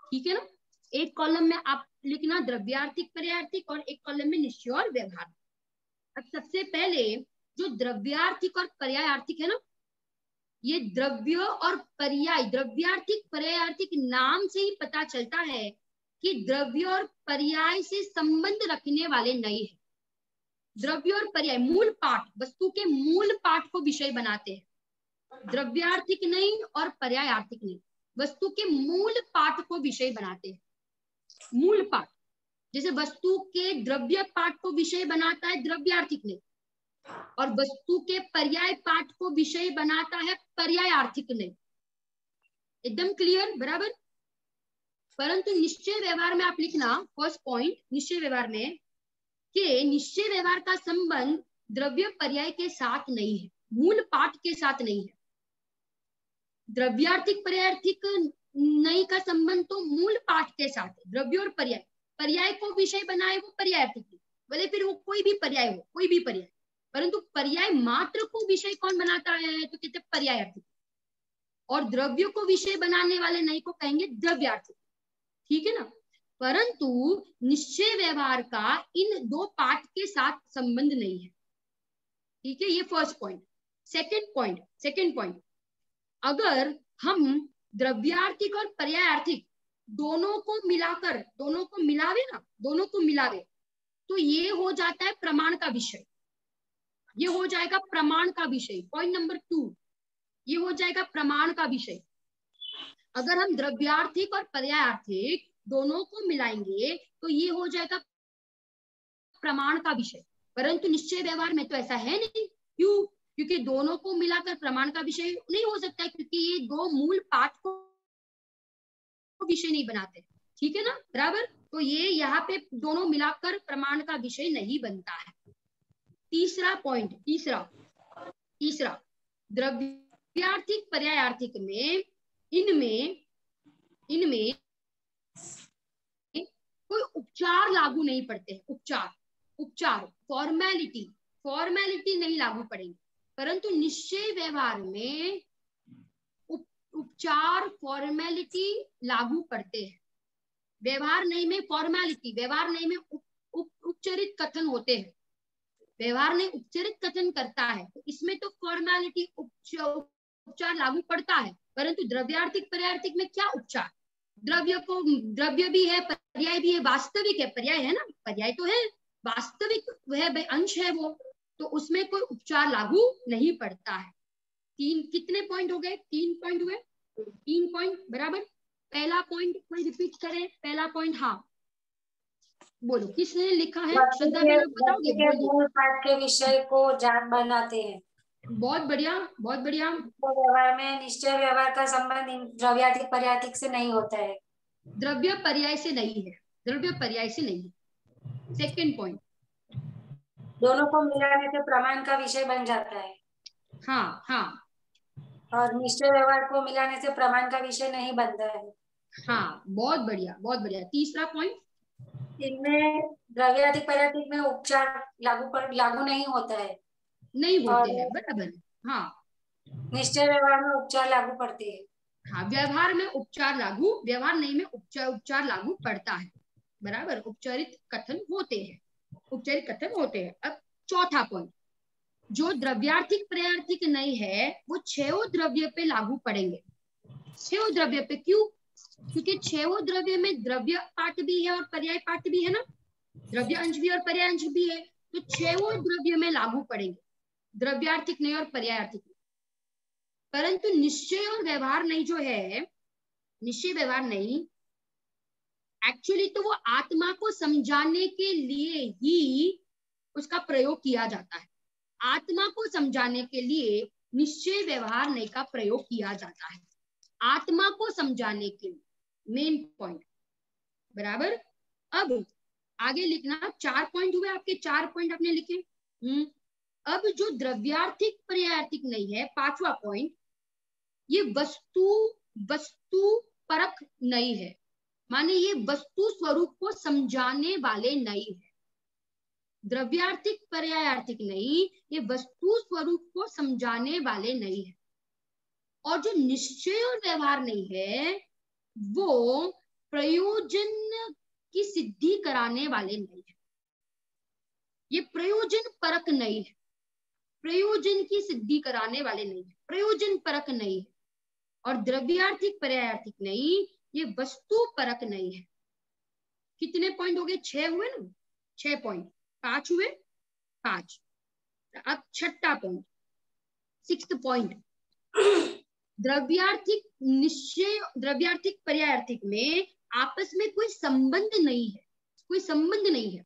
ठीक है ना, एक कॉलम में आप लिखना द्रव्यार्थिक पर्यायार्थिक और एक कॉलम में निश्चय और व्यवहार। अब सबसे पहले जो द्रव्यार्थिक और पर्यायार्थिक है ना, ये द्रव्य और पर्याय, द्रव्यार्थिक पर्यायार्थिक नाम से ही पता चलता है कि द्रव्य और पर्याय से संबंध रखने वाले नहीं है। द्रव्य और पर्याय मूल पाठ, वस्तु के मूल पाठ को विषय बनाते हैं। द्रव्यार्थिक नहीं और पर्यायार्थिक नहीं, वस्तु के मूल पाठ को विषय बनाते हैं। मूल पाठ, जैसे वस्तु के द्रव्य पाठ को विषय बनाता है द्रव्यार्थिक नहीं, और वस्तु के पर्याय पाठ को विषय बनाता है पर्यायार्थिक नहीं। एकदम क्लियर, बराबर। परंतु निश्चय व्यवहार में आप लिखना, फर्स्ट पॉइंट निश्चय व्यवहार में, कि निश्चय व्यवहार का संबंध द्रव्य पर्याय के साथ नहीं है, मूल पाठ के साथ नहीं है। द्रव्यार्थिक पर्यायार्थिक नहीं का संबंध तो मूल पाठ के साथ है। द्रव्य और पर्याय, पर्याय को विषय बनाए वो पर्यायार्थिक, भले फिर वो कोई भी पर्याय हो, कोई भी पर्याय, परंतु पर्याय मात्र को विषय कौन बनाता है तो कहते पर्यायार्थिक, और द्रव्य को विषय बनाने वाले नहीं को कहेंगे द्रव्यार्थिक। ठीक है ना, परंतु निश्चय व्यवहार का इन दो पाठ के साथ संबंध नहीं है। ठीक है, ये फर्स्ट पॉइंट। सेकंड पॉइंट, अगर हम द्रव्यार्थिक और पर्यायार्थिक दोनों को मिलावे तो ये हो जाता है प्रमाण का विषय, ये हो जाएगा प्रमाण का विषय। पॉइंट नंबर 2, ये हो जाएगा प्रमाण का विषय। अगर हम द्रव्यार्थिक और पर्यायार्थिक दोनों को मिलाएंगे तो ये हो जाएगा प्रमाण का विषय, परंतु निश्चय व्यवहार में तो ऐसा है नहीं। क्यों? क्योंकि दोनों को मिलाकर प्रमाण का विषय नहीं हो सकता है, क्योंकि ये दो मूल पाठ को विषय नहीं बनाते। ठीक है ना, बराबर। तो ये यहाँ पे दोनों मिलाकर प्रमाण का विषय नहीं बनता है। तीसरा पॉइंट, तीसरा द्रव्यार्थिक पर्यायार्थिक में इनमें कोई उपचार लागू नहीं पड़ते हैं। उपचार फॉर्मेलिटी नहीं लागू पड़ेंगे, परंतु निश्चय व्यवहार में उपचार फॉर्मेलिटी लागू पड़ते हैं। व्यवहार नहीं में फॉर्मेलिटी, व्यवहार नहीं में उपचरित कथन होते हैं। व्यवहार नहीं उपचरित कथन करता है तो इसमें तो फॉर्मेलिटी उपचार लागू पड़ता है, परंतु द्रव्यार्थिक पर्यायार्थिक में क्या उपचार? द्रव्य भी है, पर्याय भी है, वास्तविक है, पर्याय है ना, पर्याय तो है, वास्तविक है, अंश है वो, तो उसमें कोई उपचार लागू नहीं पड़ता है। कितने पॉइंट हो गए? 3 पॉइंट हुए। 3 पॉइंट बराबर। पहला पॉइंट कोई रिपीट करे? पहला पॉइंट, हाँ बोलो, किसने लिखा है? श्रद्धा बहन बताओगे? मूल पाठ के विषय को जान बनाते हैं। बहुत बढ़िया। व्यवहार में निश्चय व्यवहार का संबंध द्रव्यार्थिक पर्यायार्थिक से नहीं होता है, द्रव्य पर्याय से नहीं है, सेकंड पॉइंट। दोनों को मिलाने से प्रमाण का विषय बन जाता है। हाँ हाँ और निश्चय व्यवहार को मिलाने से प्रमाण का विषय नहीं बनता है। हाँ, बहुत बढ़िया बहुत बढ़िया। तीसरा पॉइंट, इनमें द्रव्याधिक पर्याधिक में उपचार लागू नहीं होता है। नहीं होते और हैं, बराबर। हाँ निश्चय व्यवहार में उपचार लागू पड़ते हैं। हाँ, व्यवहार में उपचार लागू, व्यवहार नहीं में उपचार लागू पड़ता है, बराबर। उपचारित कथन होते हैं, उपचारित कथन होते हैं। अब चौथा पॉइंट, जो द्रव्यार्थिक पर्यार्थिक नहीं है वो छेव द्रव्य पे लागू पड़ेंगे। छेव द्रव्य पे क्यों? क्योंकि छेव द्रव्य में द्रव्य पाठ भी है और पर्याय पाठ भी है ना, द्रव्य अंश भी और पर्याय अंश भी है, तो छेव द्रव्य में लागू पड़ेंगे, द्रव्यार्थिक नहीं और पर्यायार्थिक नहीं। परंतु निश्चय और व्यवहार नहीं जो है, निश्चय व्यवहार नहीं, एक्चुअली तो वो आत्मा को समझाने के लिए ही उसका प्रयोग किया जाता है। आत्मा को समझाने के लिए निश्चय व्यवहार नहीं का प्रयोग किया जाता है, आत्मा को समझाने के लिए, मेन पॉइंट, बराबर। अब आगे लिखना, 4 पॉइंट हुए आपके, 4 पॉइंट आपने लिखे। अब जो द्रव्यार्थिक पर्यायार्थिक नहीं है, 5वां पॉइंट, ये वस्तु परक नहीं है, माने ये वस्तु स्वरूप को समझाने वाले नहीं है। द्रव्यार्थिक पर्यायार्थिक नहीं, ये वस्तु स्वरूप को समझाने वाले नहीं है। और जो निश्चय और व्यवहार नहीं है वो प्रयोजन की सिद्धि कराने वाले नहीं है, ये प्रयोजन परक नहीं है, प्रयोजन की सिद्धि कराने वाले नहीं है, प्रयोजन परक नहीं है। और द्रव्यार्थिक पर्यायार्थिक नहीं, ये वस्तु परक नहीं है। कितने पॉइंट हो गए? 6 हुए ना, 6 पॉइंट, 5 हुए, 5। अब छठा पॉइंट, 6th पॉइंट, द्रव्यार्थिक निश्चय, द्रव्यार्थिक पर्यायार्थिक में आपस में कोई संबंध नहीं है, कोई संबंध नहीं है।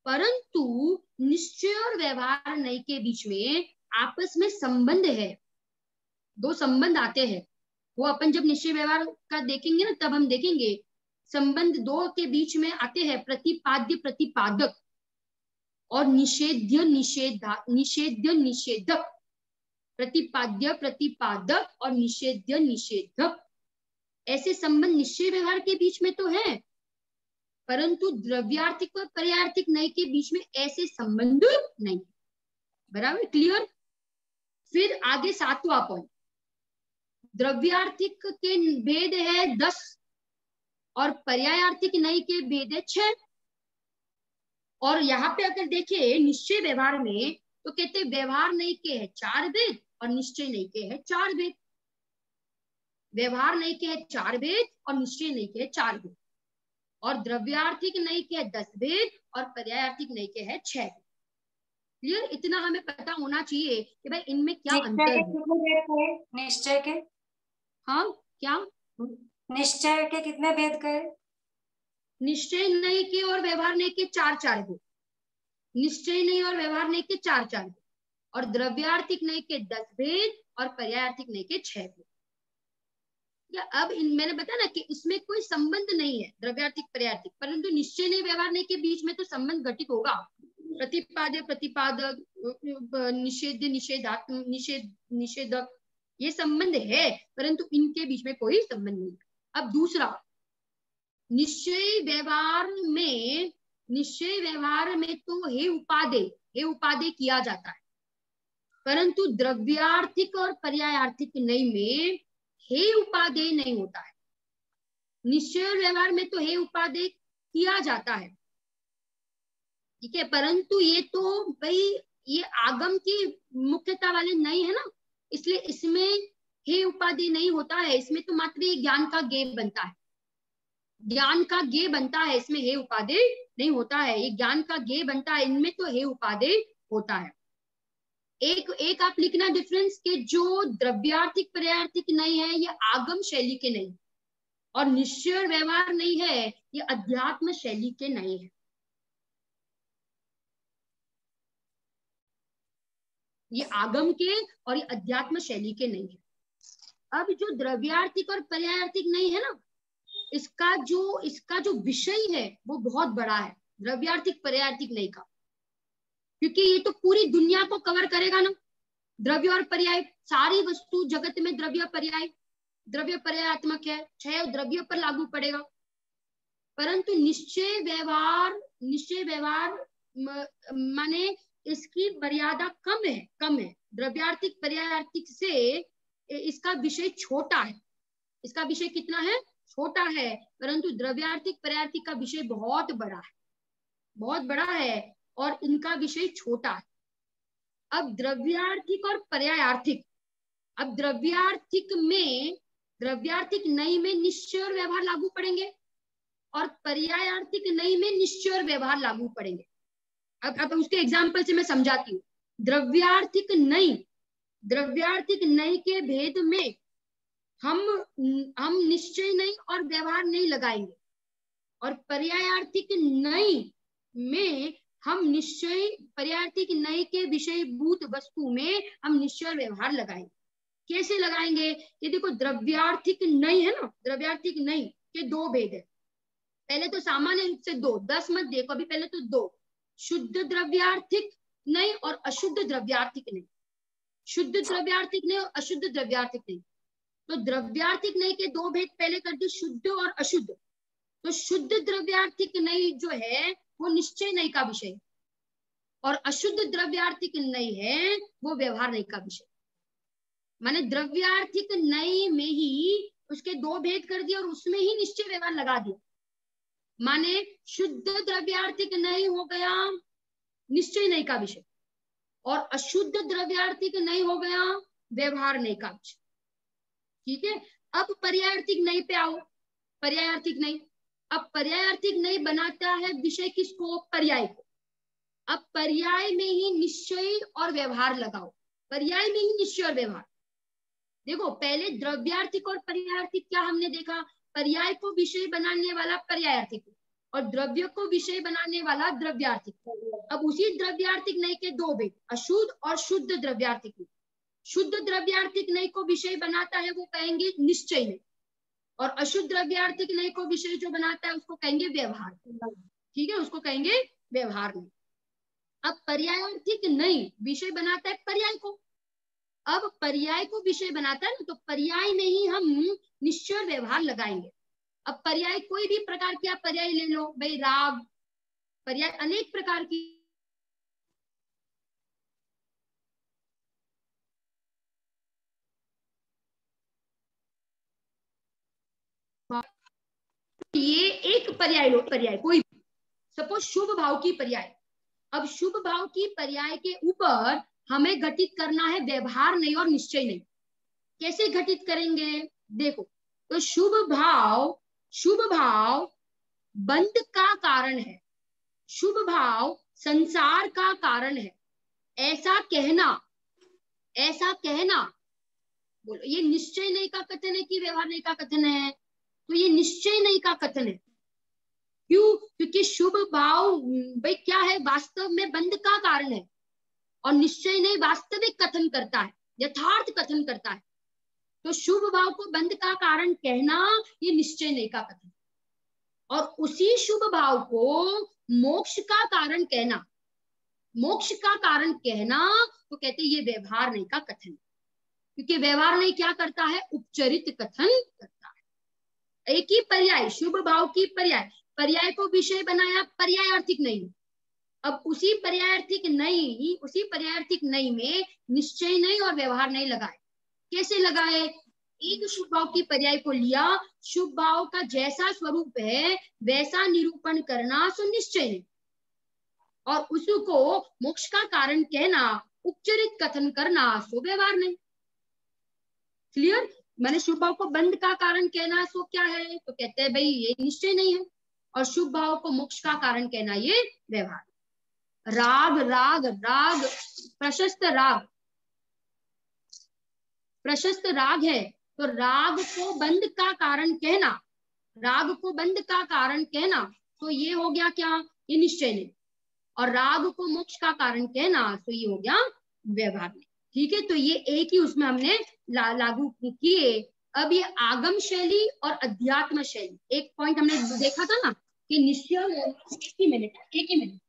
परंतु निश्चय और व्यवहार नहीं के बीच में आपस में संबंध है, 2 संबंध आते हैं। वो अपन जब निश्चय व्यवहार का देखेंगे ना, तब हम देखेंगे संबंध 2 के बीच में आते हैं, प्रतिपाद्य प्रतिपादक और निषेध्य निषेधक, प्रतिपाद्य प्रतिपादक और निषेध्य निषेधक, ऐसे संबंध निश्चय व्यवहार के बीच में तो है, परंतु द्रव्यार्थिक और पर्यायार्थिक नहीं के बीच में ऐसे संबंध नहीं, बराबर, क्लियर। फिर आगे 7वां पॉइंट, द्रव्यार्थिक के भेद है 10 और पर्यायार्थिक नहीं के भेद है 6। और यहाँ पे अगर देखें निश्चय व्यवहार में, तो कहते व्यवहार नहीं के है 4 भेद और निश्चय नहीं के है 4 भेद। व्यवहार नहीं के है 4 भेद और निश्चय नहीं के है 4 भेद, और द्रव्यार्थिक नहीं के है 10 भेद और पर्यायार्थिक नहीं के है 6 भेद। क्लियर? इतना हमें पता होना चाहिए कि भाई इनमें क्या अंतर है। निश्चय के, हाँ क्या? निश्चय के कितने भेद कहे? निश्चय नहीं के और व्यवहार नहीं के 4 भेद, निश्चय नहीं और व्यवहार नहीं के 4 भेद, और द्रव्यार्थिक नहीं के 10 भेद और पर्यायार्थिक नहीं के 6 भेद। या अब मैंने बताया ना कि इसमें कोई संबंध नहीं है द्रव्यार्थिक पर्यायार्थिक, परंतु निश्चय नहीं व्यवहार नहीं के बीच में तो संबंध घटित होगा, प्रतिपाद्य प्रतिपादक, निषेध निषेधात्मक, निषेधक, ये संबंध है, परंतु इनके बीच में कोई संबंध नहीं। अब दूसरा, निश्चय व्यवहार में तो हे उपादेय किया जाता है, परंतु द्रव्यार्थिक और पर्यायार्थिक नहीं में हे उपादेय नहीं होता है। निश्चय और व्यवहार में तो हे उपादेय किया जाता है, ठीक है, परंतु ये तो भाई ये आगम की मुख्यता वाले नहीं है ना, इसलिए इसमें हे उपादेय नहीं होता है। इसमें तो मात्र ये ज्ञान का गेय बनता है, ज्ञान का गेय बनता है, इसमें हे उपादेय नहीं होता है, ये ज्ञान का गेय बनता है, इनमें तो हे उपादेय होता है। एक आप लिखना डिफरेंस के जो द्रव्यार्थिक पर्यायार्थिक नहीं है ये आगम शैली के नहीं, और निश्चय और व्यवहार नहीं है ये अध्यात्म शैली के नहीं है। ये आगम के और ये अध्यात्म शैली के नहीं है। अब जो द्रव्यार्थिक और पर्यायार्थिक नहीं है ना, इसका जो विषय है वो बहुत बड़ा है, द्रव्यार्थिक पर्यायार्थिक नहीं का। क्योंकि ये तो पूरी दुनिया को कवर करेगा ना। द्रव्य और पर्याय, सारी वस्तु जगत में द्रव्य पर्याय, द्रव्य पर्यायात्मक है, छह द्रव्य पर लागू पड़ेगा। परंतु निश्चय व्यवहार माने इसकी मर्यादा कम है। द्रव्यार्थिक पर्यायार्थिक से इसका विषय छोटा है। इसका विषय कितना है? छोटा है। परंतु द्रव्यार्थिक पर्यायार्थिक का विषय बहुत बड़ा है और इनका विषय छोटा है। अब द्रव्यार्थिक और पर्यायार्थिक, अब द्रव्यार्थिक नई में निश्चय और व्यवहार लागू पड़ेंगे और पर्यायार्थिक नई में निश्चय और व्यवहार लागू पड़ेंगे। अब उसके एग्जाम्पल से मैं समझाती हूँ। द्रव्यार्थिक नई के भेद में हम निश्चय नहीं और व्यवहार नहीं लगाएंगे, और पर्यायार्थिक नई में हम पर्यायार्थिक नई के विषयभूत वस्तु में हम निश्चय और व्यवहार लगाएंगे। कैसे लगाएंगे? ये देखो, द्रव्यार्थिक नई है ना, द्रव्यार्थिक नई के दो भेद है। पहले तो सामान्य रूप से 2, 10 मत देखो, अभी पहले तो 2, शुद्ध द्रव्यार्थिक नई और अशुद्ध द्रव्यार्थिक नई। शुद्ध द्रव्यार्थिक नई और अशुद्ध द्रव्यार्थिक नई। तो द्रव्यार्थिक नई के दो भेद पहले कर दिए, शुद्ध और अशुद्ध। तो शुद्ध द्रव्यार्थिक नई जो है वो निश्चय नई का विषय, और अशुद्ध द्रव्यार्थिक नई है वो व्यवहार नई का विषय। माने द्रव्यार्थिक नई में ही उसके दो भेद कर दिए और उसमें ही निश्चय व्यवहार लगा दिया। माने शुद्ध द्रव्यार्थिक नई हो गया निश्चय नई का विषय, और अशुद्ध द्रव्यार्थिक नई हो गया व्यवहार नई का विषय। ठीक है। अब पर्यायार्थिक नई पे आओ। पर्यायार्थिक नई, अब पर्यायार्थिक नई बनाता है विषय किसको? पर्याय को। अब पर्याय में ही निश्चय और व्यवहार लगाओ। पर्याय में ही निश्चय और व्यवहार। देखो, पहले द्रव्यार्थिक और पर्यायार्थिक क्या हमने देखा? पर्याय को विषय बनाने वाला पर्यायार्थिक और द्रव्य को विषय बनाने वाला द्रव्यार्थिक। अब उसी द्रव्यार्थिक नई के दो भेद, अशुद्ध और शुद्ध द्रव्यार्थिक। शुद्ध द्रव्यार्थिक नई को विषय बनाता है वो कहेंगे निश्चय नई, और अशुद्ध द्रव्यार्थिक नई को विषय जो बनाता है उसको कहेंगे व्यवहार। ठीक है, उसको कहेंगे व्यवहार नई। अब पर्यायार्थिक नई विषय बनाता है पर्याय को। अब पर्याय को विषय बनाता है ना, तो पर्याय में ही हम निश्चय और व्यवहार लगाएंगे। अब पर्याय कोई भी प्रकार की आप पर्याय ले लो भाई, राग पर्याय अनेक प्रकार की। ये एक पर्याय लो, पर्याय कोई भी, सपोज शुभ भाव की पर्याय। अब शुभ भाव की पर्याय के ऊपर हमें घटित करना है व्यवहार नहीं और निश्चय नहीं। कैसे घटित करेंगे? देखो, तो शुभ भाव बंध का कारण है, शुभ भाव संसार का कारण है, ऐसा कहना बोलो, ये निश्चय नहीं का कथन है कि व्यवहार नहीं का कथन है? तो ये निश्चय नहीं का कथन है। क्यों? क्योंकि शुभ भाव भाई क्या है? वास्तव में बंध का कारण है, और निश्चय नहीं वास्तविक कथन करता है, यथार्थ कथन करता है। तो शुभ भाव को बंध का कारण कहना ये निश्चय नहीं का कथन, और उसी शुभ भाव को मोक्ष का कारण कहना तो कहते ये व्यवहार नहीं का कथन, क्योंकि व्यवहार नहीं क्या करता है? उपचरित कथन करता है। एक ही पर्याय, शुभ भाव की पर्याय को विषय बनाया, पर्यायार्थिक नहीं। अब उसी पर्यायार्थिक नहीं में निश्चय नहीं और व्यवहार नहीं लगाए। कैसे लगाए? एक शुभ भाव की पर्याय को लिया, शुभ भाव का जैसा स्वरूप है वैसा निरूपण करना सो निश्चय नहीं, और उसको मोक्ष का कारण कहना, उपचरित कथन करना सो व्यवहार नहीं। क्लियर? मैंने शुभ भाव को बंध का कारण कहना सो क्या है? तो कहते हैं भाई ये निश्चय नहीं है, और शुभ भाव को मोक्ष का कारण कहना ये व्यवहार। राग प्रशस्त राग है, तो राग को बंध का कारण कहना तो ये हो गया क्या? ये निश्चय नहीं, और राग को मोक्ष का कारण कहना तो ये हो गया व्यवहार नहीं। ठीक है, तो ये एक ही उसमें हमने लागू किए। अब ये आगम शैली और अध्यात्म शैली, एक पॉइंट हमने देखा था ना कि निश्चय। एक ही मिनट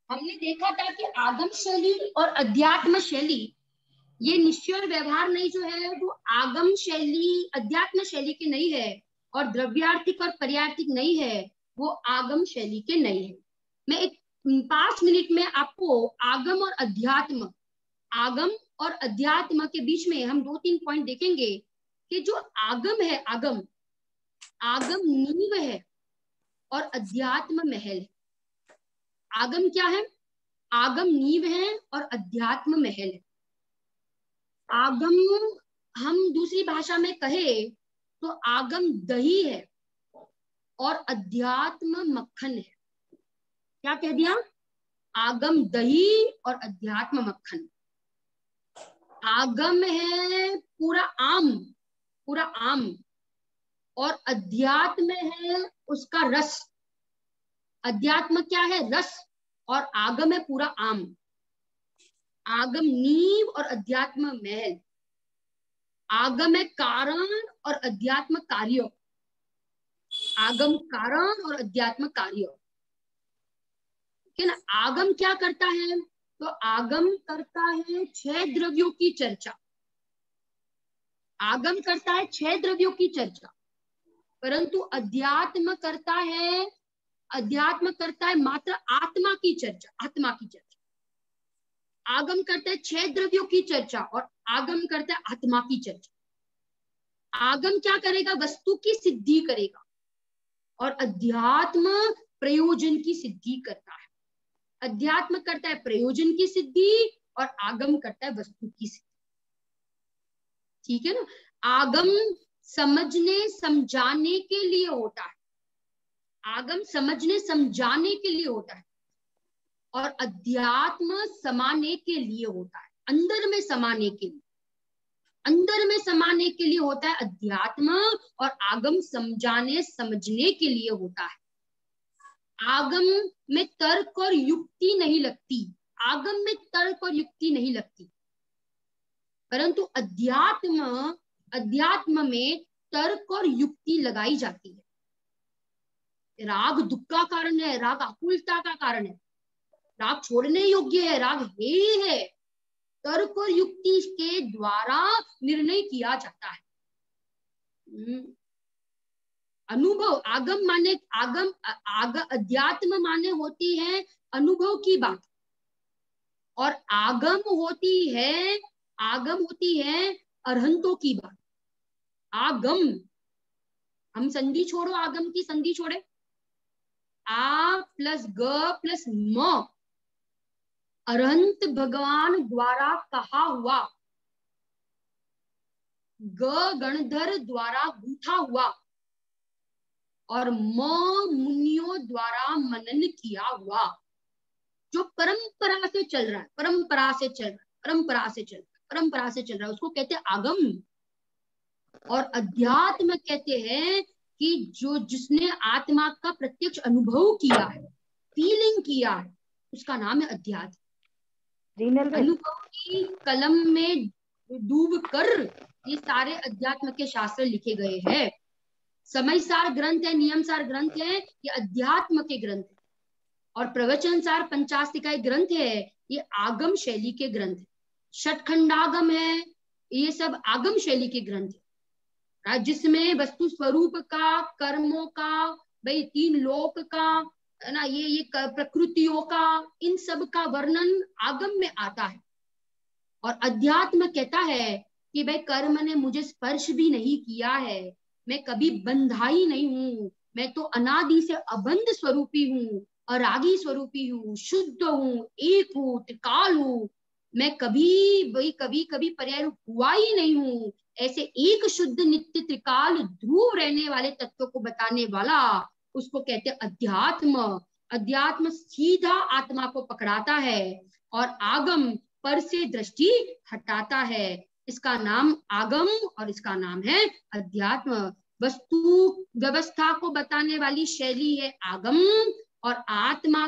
हमने देखा था कि आगम शैली और अध्यात्म शैली, ये निश्चय और व्यवहार नहीं जो है वो आगम शैली अध्यात्म शैली के नहीं है, और द्रव्यार्थिक और पर्यार्थिक नहीं है, वो आगम शैली के नहीं है। मैं एक 5 मिनट में आपको आगम और अध्यात्म, आगम और अध्यात्म के बीच में हम 2-3 पॉइंट देखेंगे कि जो आगम है, आगम आगम नींव है और अध्यात्म महल है। आगम क्या है? आगम नींव है और अध्यात्म महल है। आगम हम दूसरी भाषा में कहे तो आगम दही है और अध्यात्म मक्खन है। क्या कह दिया? आगम दही और अध्यात्म मक्खन। आगम है पूरा आम, पूरा आम, और अध्यात्म है उसका रस। अध्यात्म क्या है? रस, और आगम है पूरा आम। आगम नींव और अध्यात्म महल। आगम है कारण और अध्यात्म कार्य। आगम कारण और अध्यात्म कार्य, ना। आगम क्या करता है? तो आगम करता है 6 द्रव्यों की चर्चा। आगम करता है 6 द्रव्यों की चर्चा, परंतु अध्यात्म करता है मात्र आत्मा की चर्चा, आत्मा की चर्चा। आगम करता है 6 द्रव्यों की चर्चा और आगम करता है आत्मा की चर्चा। आगम क्या करेगा? वस्तु की सिद्धि करेगा, और अध्यात्म प्रयोजन की सिद्धि करता है। अध्यात्म करता है प्रयोजन की सिद्धि और आगम करता है वस्तु की सिद्धि। ठीक है ना? आगम समझने समझाने के लिए होता है, आगम समझने समझाने के लिए होता है, और अध्यात्म समाने के लिए होता है, अंदर में समाने के लिए। अंदर में समाने के लिए होता है अध्यात्म, और आगम समझाने समझने के लिए होता है। आगम में तर्क और युक्ति नहीं लगती, आगम में तर्क और युक्ति नहीं लगती, परंतु अध्यात्म में तर्क और युक्ति लगाई जाती है। राग दुख का कारण है, राग आकुलता का कारण है, राग छोड़ने योग्य है, राग हे है। तर्क और युक्ति के द्वारा निर्णय किया जाता है। अनुभव, आगम माने अध्यात्म माने होती है अनुभव की बात, और आगम होती है अरहंतों की बात। आगम, हम संधि छोड़ो, आगम की संधि छोड़े, आ प्लस ग प्लस म, अरहंत भगवान द्वारा कहा हुआ, ग गणधर द्वारा गूंथा हुआ, और म मुनियों द्वारा मनन किया हुआ, जो परंपरा से चल रहा है, परंपरा से चल रहा है, उसको कहते हैं आगम। और अध्यात्म कहते हैं कि जिसने आत्मा का प्रत्यक्ष अनुभव किया है, फीलिंग किया है, उसका नाम है अध्यात्म। अनुभव की कलम में डूब कर ये सारे अध्यात्म के शास्त्र लिखे गए हैं। समयसार ग्रंथ है, नियमसार ग्रंथ है, ये अध्यात्म के ग्रंथ है, और प्रवचनसार पंचास्तिकाय ग्रंथ है, ये आगम शैली के ग्रंथ है। षटखंडागम है, ये सब आगम शैली के ग्रंथ है, जिसमें वस्तु स्वरूप का, कर्मों का, भाई 3 लोक का, है ना, ये प्रकृतियों का, इन सब का वर्णन आगम में आता है। और अध्यात्म कहता है कि भाई कर्म ने मुझे स्पर्श भी नहीं किया है, मैं कभी बंधाई नहीं हूं, मैं तो अनादि से अबंध स्वरूपी हूँ, अरागी स्वरूपी हूँ, शुद्ध हूँ, एक हूँ, त्रिकाल हूँ, मैं कभी पर्याय रूप हुआ ही नहीं हूँ। ऐसे एक शुद्ध नित्य त्रिकाल ध्रुव रहने वाले तत्व को बताने वाला, उसको कहते हैं अध्यात्म। अध्यात्म सीधा आत्मा को पकड़ाता है, और आगम पर से दृष्टि हटाता है। इसका नाम आगम और इसका नाम है अध्यात्म। वस्तु व्यवस्था को बताने वाली शैली है आगम, और आत्मा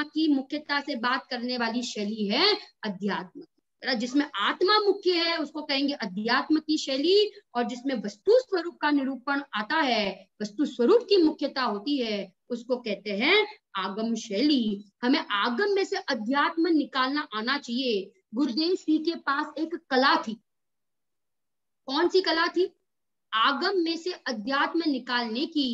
की मुख्यता से बात करने वाली शैली है अध्यात्म। जिसमें आत्मा मुख्य है उसको कहेंगे अध्यात्म की शैली, और जिसमें वस्तु स्वरूप का निरूपण आता है, वस्तु स्वरूप की मुख्यता होती है, उसको कहते हैं आगम शैली, हमें आगम में से अध्यात्म निकालना आना चाहिए। गुरुदेव श्री के पास एक कला थी। कौन सी कला थी? आगम में से अध्यात्म निकालने की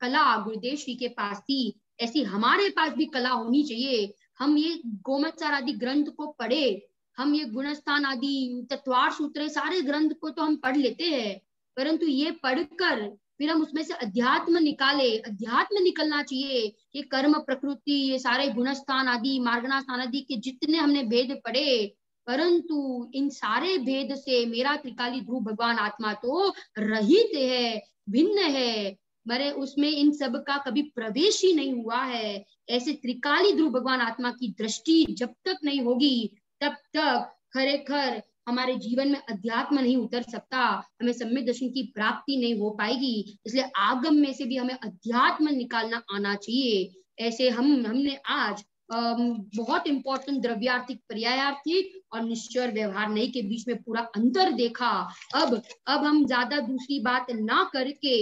कला गुरुदेव श्री के पास थी। ऐसी हमारे पास भी कला होनी चाहिए। हम ये गोमतसार आदि ग्रंथ को पढ़े, हम ये गुणस्थान आदि तत्वार सूत्र सारे ग्रंथ को तो हम पढ़ लेते हैं, परंतु ये पढ़कर फिर हम उसमें से अध्यात्म निकाले। अध्यात्म निकलना चाहिए कि कर्म प्रकृति ये सारे गुणस्थान आदि मार्गणास्थान आदि के जितने हमने भेद पढ़े, परंतु इन सारे भेद से मेरा त्रिकाली ध्रुव भगवान आत्मा तो रहित है, भिन्न है, मरे उसमें इन सब का कभी प्रवेश ही नहीं हुआ है। ऐसे त्रिकाली ध्रुव भगवान आत्मा की दृष्टि जब तक नहीं होगी तब तक खरेखर हमारे जीवन में अध्यात्म नहीं उतर सकता, हमें सम्यक दर्शन की प्राप्ति नहीं हो पाएगी। इसलिए आगम में से भी हमें अध्यात्म निकालना आना चाहिए। ऐसे हमने आज बहुत इंपॉर्टेंट द्रव्यार्थिक, पर्यायार्थिक और निश्चय व्यवहार नहीं के बीच में पूरा अंतर देखा। अब हम ज्यादा दूसरी बात ना करके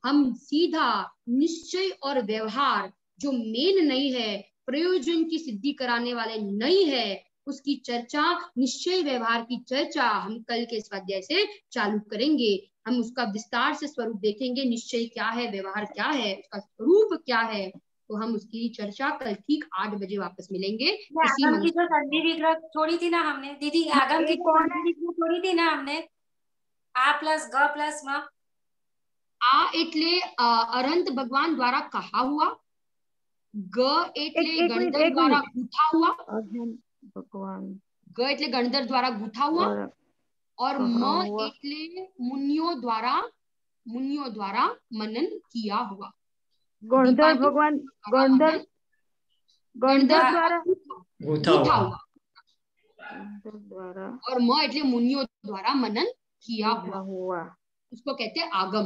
हम सीधा निश्चय और व्यवहार जो मेन नहीं है, प्रयोजन की सिद्धि कराने वाले नहीं है, उसकी चर्चा, निश्चय व्यवहार की चर्चा हम कल के स्वाध्याय से चालू करेंगे। हम उसका विस्तार से स्वरूप देखेंगे, निश्चय क्या है, व्यवहार क्या है, उसका स्वरूप क्या है। तो हम उसकी चर्चा कल ठीक 8 बजे वापस मिलेंगे। आगम की जो संधि विग्रह छोड़ी थी ना हमने दीदी, आगम की जो संधि विग्रह छोड़ी थी ना हमने, आ प्लस ग प्लस म। आ એટલે અનંત ભગવાન દ્વારા કહા હુआ, ग એટલે ગણધર દ્વારા ગૂંથા हुआ, भगवान ग એટલે ગણધર દ્વારા ગૂંથા हुआ, और म એટલે मुनियों द्वारा मनन किया हुआ। गणधर भगवान गणधर द्वारा गूंथा हुआ, और म એટલે मुनियों द्वारा मनन किया हुआ, उसको कहते हैं आगम।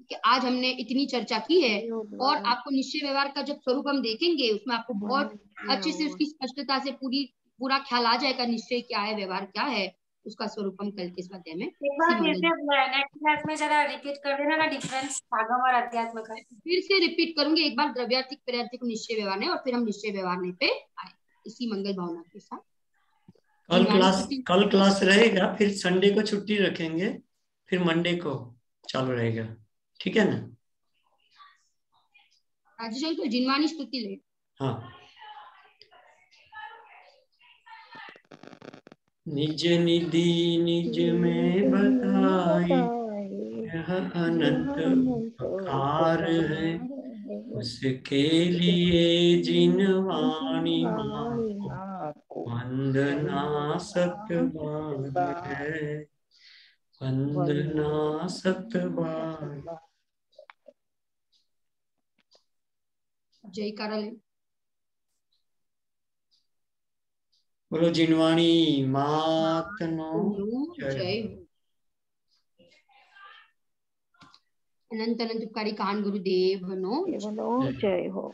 कि आज हमने इतनी चर्चा की है और आपको निश्चय व्यवहार का जब स्वरूप हम देखेंगे उसमें आपको बहुत अच्छे से उसकी स्पष्टता से पूरा ख्याल आ जाएगा, निश्चय क्या है, व्यवहार क्या है, उसका स्वरूप हम कल के स्वाध्याय में नेक्स्ट क्लास में जरा रिपीट कर देना ना डिफरेंस आगम और अध्यात्म का। फिर से रिपीट करूंगी एक बार, द्रव्यार्थिक पर्यार्थिक निश्चय व्यवहार ने, और फिर हम निश्चय व्यवहार ने पे आए इसी मंगल भावना के साथ। कल क्लास रहेगा, फिर संडे को छुट्टी रखेंगे, फिर मंडे को चालू रहेगा, ठीक है ना? राजेश तो जिनवानी स्तुति ले। हाँ। निज निधि निज में बताई, यह अनंत उपकार है, उसके लिए जिनवाणी मां को वंदना सतबार है, वंदना सतबार। जय करल बोलो जिनवाणी मात नो जय। अनंत अनंत उपकारी कान गुरुदेव नो जय हो। जय हो।